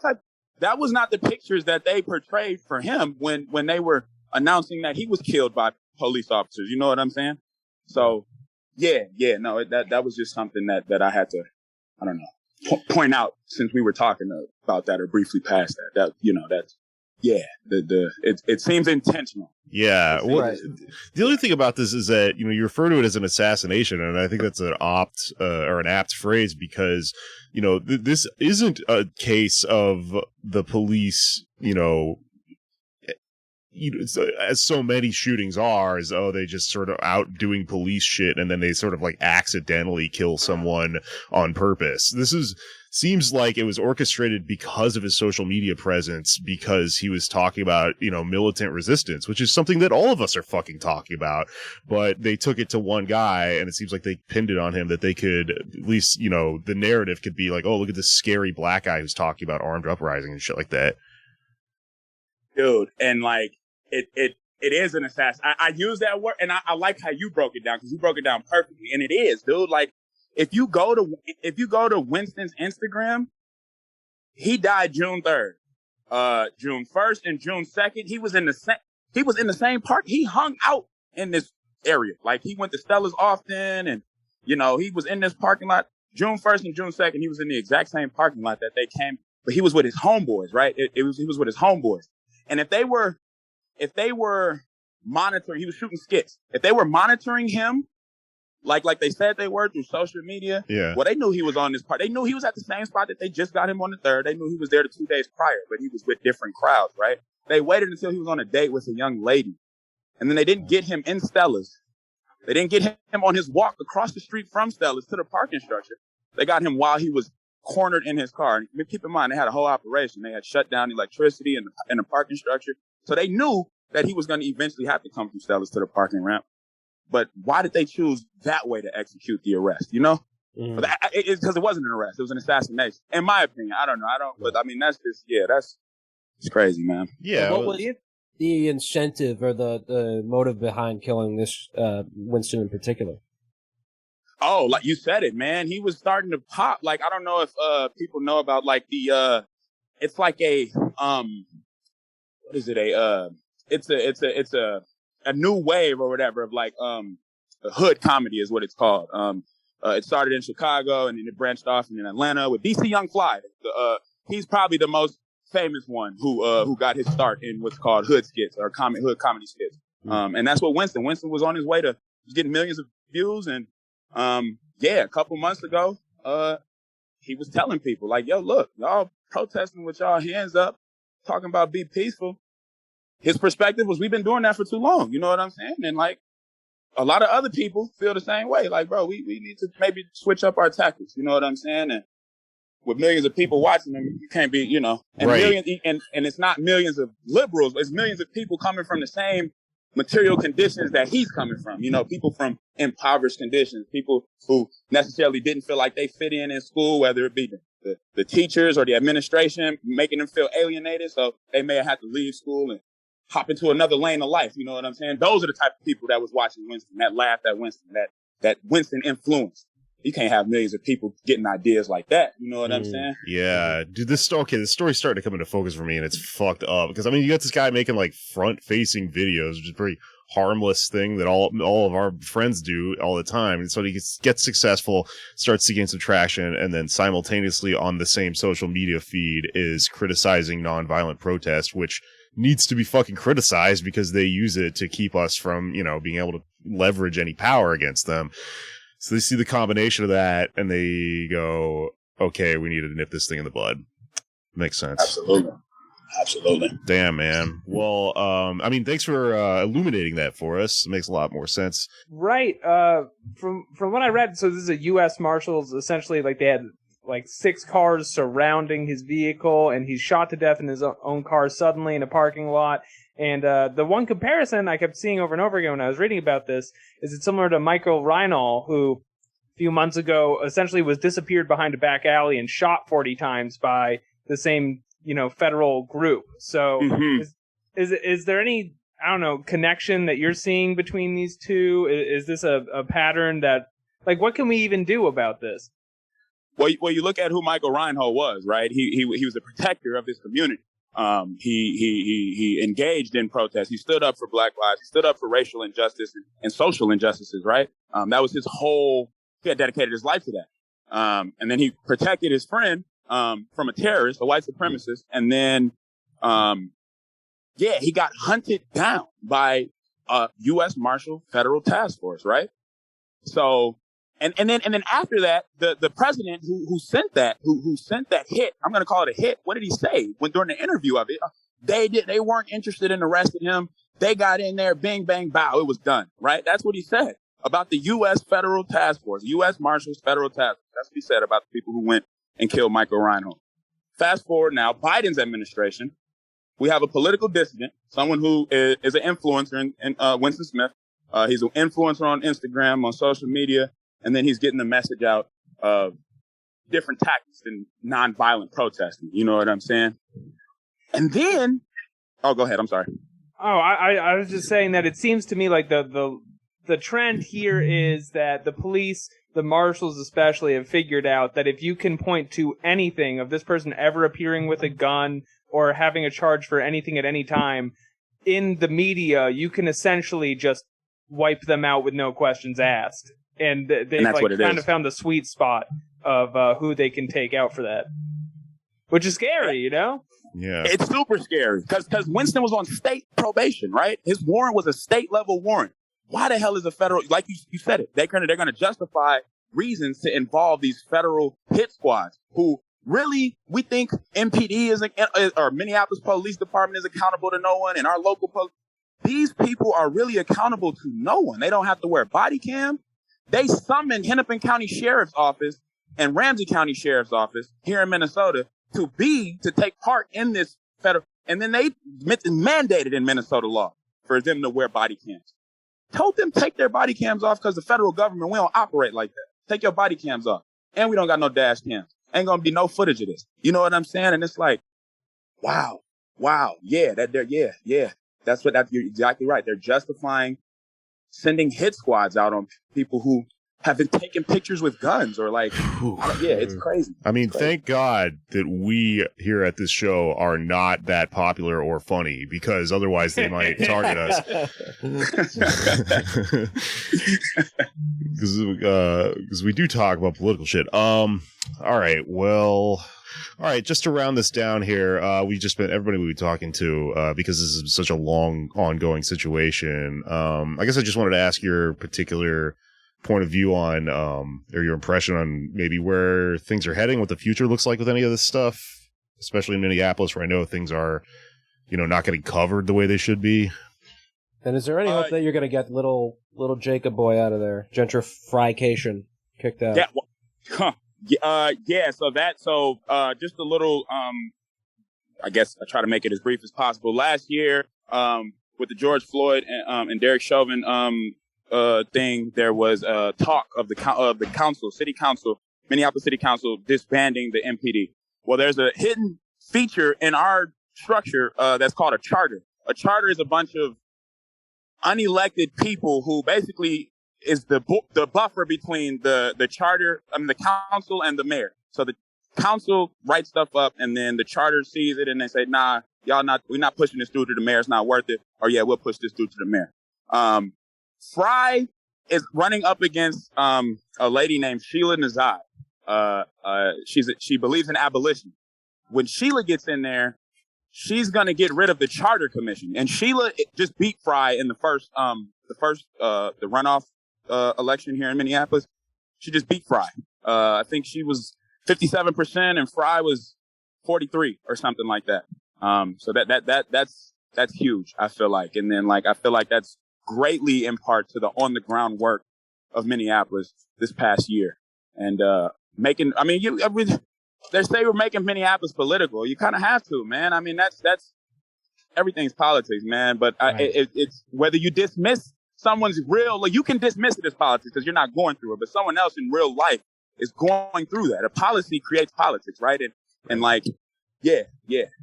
types. That was not the pictures that they portrayed for him when they were announcing that he was killed by police officers. You know what I'm saying? So, no, that was just something that I had to, I don't know, point out since we were talking about that or briefly past that. That's. Yeah, it seems intentional. Yeah. Well, right. The other thing about this is that, you refer to it as an assassination, and I think that's an apt phrase because, this isn't a case of the police, as so many shootings are, is, they just sort of out doing police shit and then they sort of like accidentally kill someone on purpose. Seems like it was orchestrated because of his social media presence, because he was talking about, militant resistance, which is something that all of us are fucking talking about. But they took it to one guy, and it seems like they pinned it on him that they could, at least, the narrative could be like, oh, look at this scary black guy who's talking about armed uprising and shit like that. Dude, and like, it is an assassin. I use that word, and I like how you broke it down, because you broke it down perfectly. And it is, dude, like, if you go to Winston's Instagram, he died June 3rd, June 1st and June 2nd. He was in the same park. He hung out in this area. Like, he went to Stella's often and, he was in this parking lot. June 1st and June 2nd, he was in the exact same parking lot that they came, but he was with his homeboys, right? He was with his homeboys. And if they were monitoring, he was shooting skits. If they were monitoring him, like they said they were through social media. Yeah. Well, they knew he was on this part. They knew he was at the same spot that they just got him on the 3rd. They knew he was there the 2 days prior, but he was with different crowds, right? They waited until he was on a date with a young lady. And then they didn't get him in Stella's. They didn't get him on his walk across the street from Stella's to the parking structure. They got him while he was cornered in his car. And keep in mind, they had a whole operation. They had shut down the electricity and the parking structure. So they knew that he was going to eventually have to come from Stella's to the parking ramp. But why did they choose that way to execute the arrest? Mm-hmm. Because it wasn't an arrest. It was an assassination. In my opinion. I don't know. But I mean, that's just, It's crazy, man. Yeah. What was the incentive or the motive behind killing this Winston in particular? Oh, like you said it, man. He was starting to pop. Like, I don't know if people know about like the it's like a what is it? It's a new wave or whatever of like hood comedy is what it's called. It started in Chicago and then it branched off in Atlanta with DC Young Fly. He's probably the most famous one who got his start in what's called hood skits or hood comedy skits. And that's what Winston was on his way to getting millions of views. And a couple months ago, he was telling people like, yo, look, y'all protesting with y'all hands up, talking about be peaceful. His perspective was, we've been doing that for too long. You know what I'm saying? And like a lot of other people feel the same way. Like, bro, we need to maybe switch up our tactics. You know what I'm saying? And with millions of people watching them, you can't be, and right. Millions, and it's not millions of liberals, it's millions of people coming from the same material conditions that he's coming from. People from impoverished conditions, people who necessarily didn't feel like they fit in school, whether it be the teachers or the administration, making them feel alienated. So they may have had to leave school and hop into another lane of life. You know what I'm saying? Those are the type of people that was watching Winston, that laughed at Winston, that Winston influenced. You can't have millions of people getting ideas like that. You know what I'm saying? Yeah. Dude, this story's starting to come into focus for me, and it's fucked up. Because, you got this guy making, like, front-facing videos, which is a pretty harmless thing that all of our friends do all the time. And so he gets successful, starts to gain some traction, and then simultaneously on the same social media feed is criticizing nonviolent protest, which needs to be fucking criticized because they use it to keep us from, being able to leverage any power against them. So they see the combination of that and they go, okay, we need to nip this thing in the bud. Makes sense. Absolutely. Damn, man. Well, thanks for illuminating that for us. It makes a lot more sense. Right. From what I read, so this is a U.S. Marshals, essentially, like, they had like 6 cars surrounding his vehicle, and he's shot to death in his own car suddenly in a parking lot. And the one comparison I kept seeing over and over again when I was reading about this is it's similar to Michael Reinhold, who a few months ago essentially was disappeared behind a back alley and shot 40 times by the same, federal group. So is there any, connection that you're seeing between these two? Is this a pattern that, like, what can we even do about this? Well, you look at who Michael Reinhold was, right? He was a protector of his community. He engaged in protests. He stood up for Black lives. He stood up for racial injustice and social injustices, right? That was his whole, he had dedicated his life to that. And then he protected his friend, from a terrorist, a white supremacist. And then, he got hunted down by a U.S. Marshal Federal Task Force, right? So, and then after that, the president who sent that hit, I'm going to call it a hit. What did he say during the interview of it? They weren't interested in arresting him. They got in there, bing, bang, bow. It was done, right? That's what he said about the U.S. Federal Task Force, U.S. Marshals Federal Task Force. That's what he said about the people who went and killed Michael Reinhold. Fast forward now, Biden's administration, we have a political dissident, someone who is an influencer in Winston Smith. He's an influencer on Instagram, on social media. And then he's getting the message out of different tactics than nonviolent protesting. You know what I'm saying? And then, go ahead. I'm sorry. Oh, I was just saying that it seems to me like the trend here is that the police, the marshals especially, have figured out that if you can point to anything of this person ever appearing with a gun or having a charge for anything at any time in the media, you can essentially just wipe them out with no questions asked. And they've kind of found the sweet spot of who they can take out for that, which is scary, Yeah, it's super scary because Winston was on state probation, right? His warrant was a state level warrant. Why the hell is a federal? Like you said it, they're gonna justify reasons to involve these federal hit squads who really we think MPD or Minneapolis Police Department is accountable to no one, and our local police. These people are really accountable to no one. They don't have to wear body cam. They summoned Hennepin County Sheriff's Office and Ramsey County Sheriff's Office here in Minnesota to take part in this federal, and then they mandated in Minnesota law for them to wear body cams. Told them take their body cams off because the federal government, we don't operate like that. Take your body cams off. And we don't got no dash cams. Ain't gonna be no footage of this. You know what I'm saying? And it's like, wow. wow, yeah, that's you're exactly right. They're justifying sending hit squads out on people who have been taking pictures with guns or like, it's crazy. I mean, thank God that we here at this show are not that popular or funny, because otherwise they might target us. Because we do talk about political shit. All right, just to round this down here, everybody we were talking to, because this is such a long, ongoing situation. I guess I just wanted to ask your particular point of view on, or your impression on maybe where things are heading, what the future looks like with any of this stuff, especially in Minneapolis, where I know things are, not getting covered the way they should be. And is there any hope that you're going to get little Jacob boy out of there, gentrification kicked out? Yeah. So just a little, I guess I try to make it as brief as possible. Last year, with the George Floyd and Derek Chauvin, thing, there was talk of the city council, Minneapolis City Council disbanding the MPD. Well, there's a hidden feature in our structure that's called a charter. A charter is a bunch of unelected people who basically is the buffer between the charter, the council and the mayor. So the council writes stuff up, and then the charter sees it and they say, nah, we're not pushing this dude to the mayor. It's not worth it. Or yeah, we'll push this dude to the mayor. Fry is running up against a lady named Sheila Nazai. She believes in abolition. When Sheila gets in there, she's gonna get rid of the charter commission. And Sheila just beat Fry in the runoff election here in Minneapolis. She just beat Fry. I think she was 57% and Fry was 43 or something like that. So that's huge, I feel like. And then I feel like that's greatly in part to the on the ground work of Minneapolis this past year. And they say we're making Minneapolis political. You kind of have to, man. I mean, that's everything's politics, man. But it's whether you dismiss someone's you can dismiss it as politics because you're not going through it, but someone else in real life is going through that. A policy creates politics, right? Yeah.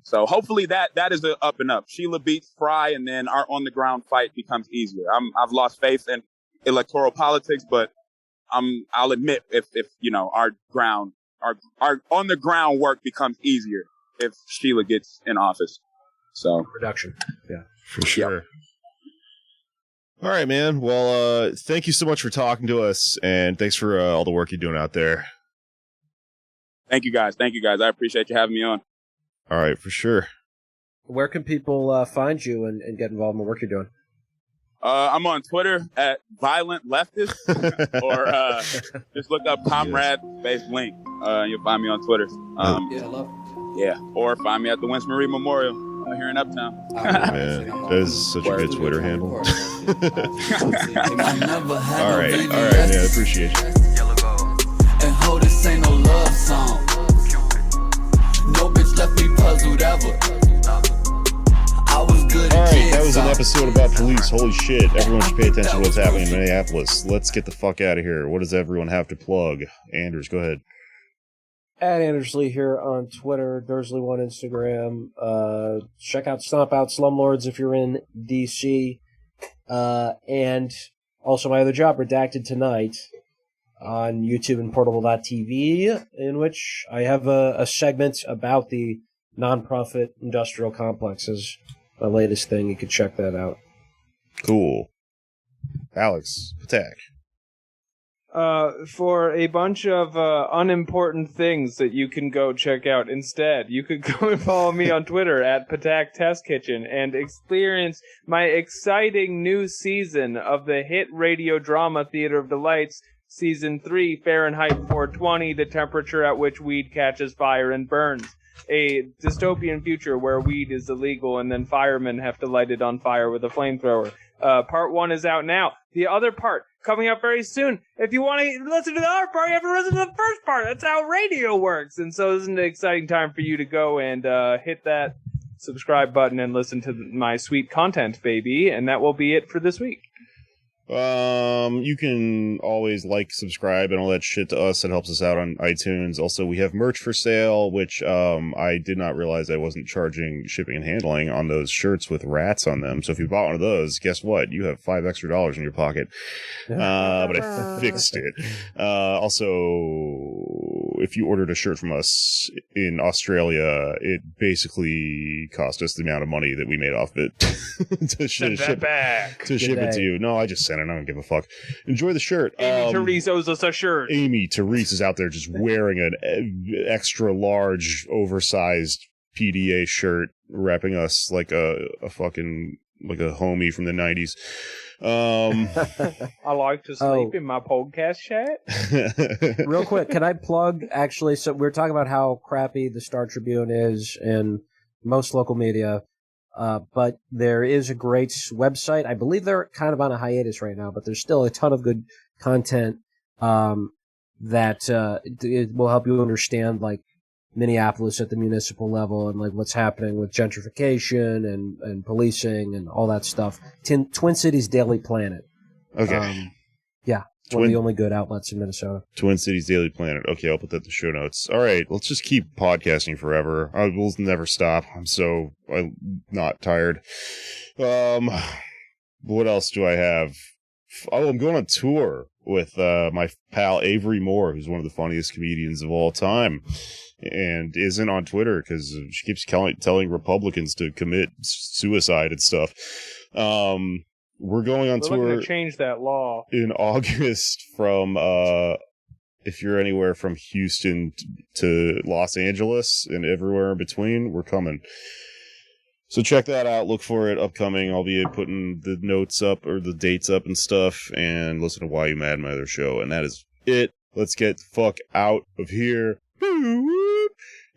So hopefully that is a up and up. Sheila beats Fry, and then our on the ground fight becomes easier. I've lost faith in electoral politics, but I'll admit if our on the ground work becomes easier if Sheila gets in office. So production, yeah, for sure. Yep. All right, man. Well, thank you so much for talking to us, and thanks for all the work you're doing out there. Thank you, guys. I appreciate you having me on. All right, for sure. Where can people find you and get involved in the work you're doing? I'm on Twitter at Violent Leftist, or just look up Comrade Space Link. You'll find me on Twitter. Or find me at the Winston Marie Memorial here in Uptown. Man, that is such a good Twitter handle. All right, man, I appreciate you. And hold this ain't no love song. No bitch left me puzzled ever. I was good. All right, that was an episode about police. Holy shit, everyone should pay attention to what's happening in Minneapolis. Let's get the fuck out of here. What does everyone have to plug? Anders, go ahead. At Andersley here on Twitter, Dursley1 Instagram. Check out Stomp Out Slumlords if you're in DC. And also my other job, Redacted Tonight, on YouTube and portable.tv, in which I have a segment about the nonprofit industrial complexes. My latest thing, you can check that out. Cool. Alex, attack. For a bunch of unimportant things that you can go check out instead, you could go and follow me on Twitter at Patak Test Kitchen and experience my exciting new season of the hit radio drama Theater of Delights, Season 3, Fahrenheit 420, the temperature at which weed catches fire and burns. A dystopian future where weed is illegal and then firemen have to light it on fire with a flamethrower. Part 1 is out now. The other part coming up very soon. If you want to listen to the other part, you have to listen to the first part. That's how radio works. And so this is an exciting time for you to go and hit that subscribe button and listen to my sweet content, baby. And that will be it for this week. You can always like, subscribe, and all that shit to us. It helps us out on iTunes. Also, we have merch for sale, which I did not realize I wasn't charging shipping and handling on those shirts with rats on them. So if you bought one of those, guess what? You have $5 extra in your pocket. But I fixed it. Also, if you ordered a shirt from us in Australia, it basically cost us the amount of money that we made off it to ship it to you. No, I just sent it. I don't give a fuck. Enjoy the shirt. Amy Therese owes us a shirt. Amy Therese is out there just wearing an extra large, oversized PDA shirt, wrapping us like a fucking, like a homie from the 90s. I like to sleep in my podcast chat. Real quick, can I plug, actually, so we're talking about how crappy the Star Tribune is and most local media. But there is a great website. I believe they're kind of on a hiatus right now, but there's still a ton of good content that it will help you understand, like, Minneapolis at the municipal level and, like, what's happening with gentrification and policing and all that stuff. Twin Cities Daily Planet. Okay. Yeah. One of the only good outlets in Minnesota. Twin Cities Daily Planet. Okay, I'll put that in the show notes. All right, let's just keep podcasting forever. I will never stop. I'm not tired. What else do I have? Oh, I'm going on tour with my pal Avery Moore, who's one of the funniest comedians of all time, and isn't on Twitter because she keeps telling Republicans to commit suicide and stuff. We're going on tour. We're looking to change that law in August from, if you're anywhere from Houston to Los Angeles and everywhere in between, we're coming. So check that out. Look for it upcoming. I'll be putting the notes up or the dates up and stuff, and listen to Why You Mad, my other show. And that is it. Let's get the fuck out of here.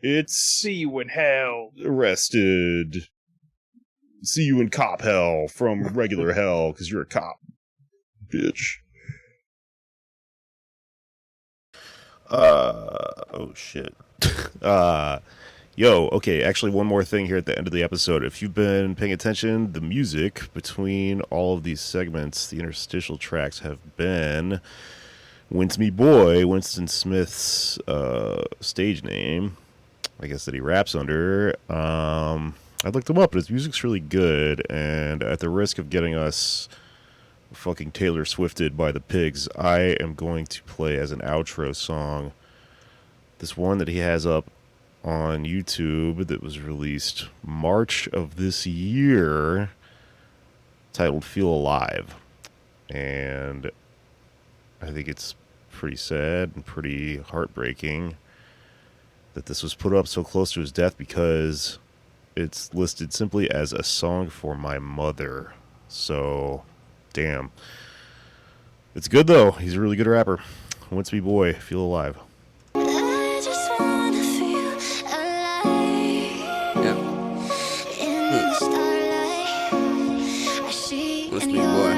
It's See You in Hell. Arrested. See you in cop hell from regular hell, because you're a cop, bitch. Oh shit. Okay, actually one more thing here at the end of the episode. If you've been paying attention, the music between all of these segments, the interstitial tracks, have been Winston Smith's stage name, I guess, that he raps under. I looked him up, but his music's really good, and at the risk of getting us fucking Taylor Swifted by the pigs, I am going to play as an outro song this one that he has up on YouTube that was released March of this year, titled Feel Alive. And I think it's pretty sad and pretty heartbreaking that this was put up so close to his death, because it's listed simply as a song for my mother. So, damn. It's good, though. He's a really good rapper. Winston Boy, Feel Alive. I just wanna feel alive. In the starlight, I see in your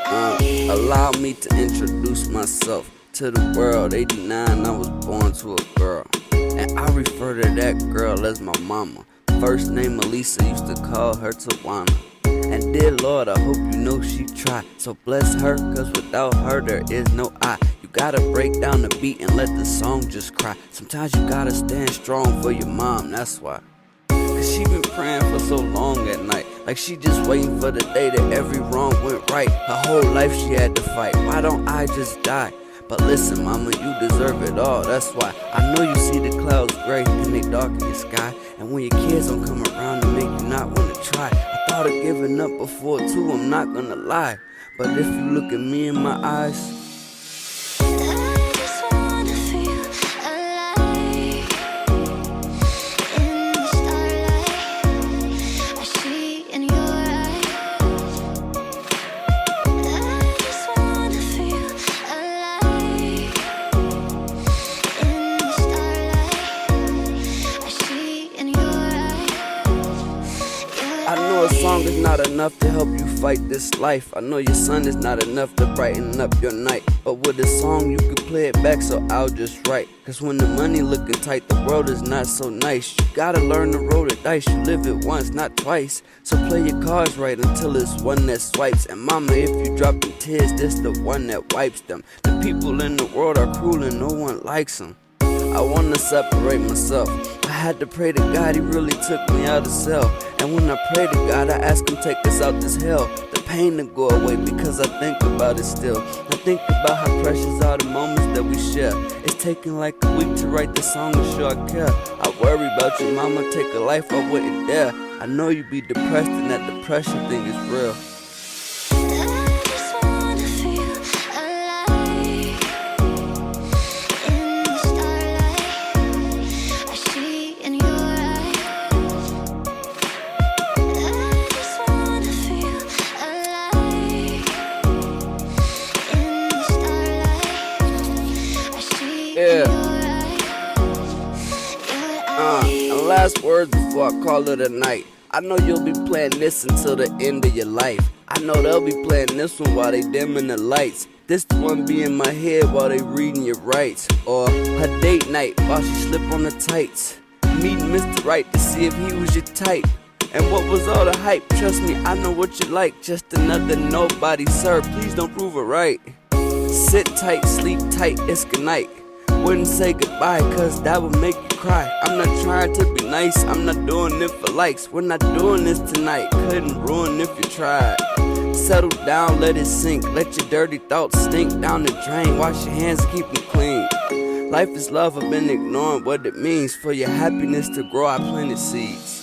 eyes. Allow me to introduce myself to the world. 89, I was born to a girl, and I refer to that girl as my mama. First name Elisa, used to call her Tawana. And dear Lord, I hope you know she tried. So bless her, cause without her there is no I. You gotta break down the beat and let the song just cry. Sometimes you gotta stand strong for your mom, that's why. Cause she been praying for so long at night, like she just waiting for the day that every wrong went right. Her whole life she had to fight, why don't I just die? But listen, mama, you deserve it all, that's why. I know you see the clouds gray and they dark in the sky, and when your kids don't come around to make you not want to try. I thought of giving up before too, I'm not gonna lie. But if you look at me in my eyes, I just wanna feel alive. In the starlight, I see in your eyes. I just wanna feel alive. In the starlight, I see in your eyes. I know a song is not enough to help you fight this life. I know your sun is not enough to brighten up your night. But with a song you can play it back, so I'll just write. Cause when the money looking tight, the world is not so nice. You gotta learn to roll the dice, you live it once, not twice. So play your cards right until it's one that swipes. And mama, if you drop them tears, this the one that wipes them. The people in the world are cruel and no one likes them. I wanna separate myself. I had to pray to God, he really took me out of cell. And when I pray to God, I ask him take us out this hell. The pain to go away because I think about it still. I think about how precious are the moments that we share. It's taking like a week to write this song to show I care. I worry about you, mama, take a life I wouldn't dare. I know you be depressed and that depression thing is real. I just wanna feel alive. In the starlight, I see in your eyes. I just wanna feel alive. In the starlight, I see in your eyes. And last words before I call it a night. I know you'll be playing this until the end of your life. I know they'll be playing this one while they dimming the lights. This the one be in my head while they reading your rights. Or her date night while she slip on the tights. Meeting Mr. Right to see if he was your type. And what was all the hype? Trust me, I know what you like. Just another nobody, sir. Please don't prove it right. Sit tight, sleep tight, it's good night. Wouldn't say goodbye, cause that would make you cry. I'm not trying to be nice, I'm not doing it for likes. We're not doing this tonight, couldn't ruin if you tried. Settle down, let it sink, let your dirty thoughts stink down the drain. Wash your hands and keep them clean. Life is love, I've been ignoring what it means. For your happiness to grow, I planted seeds.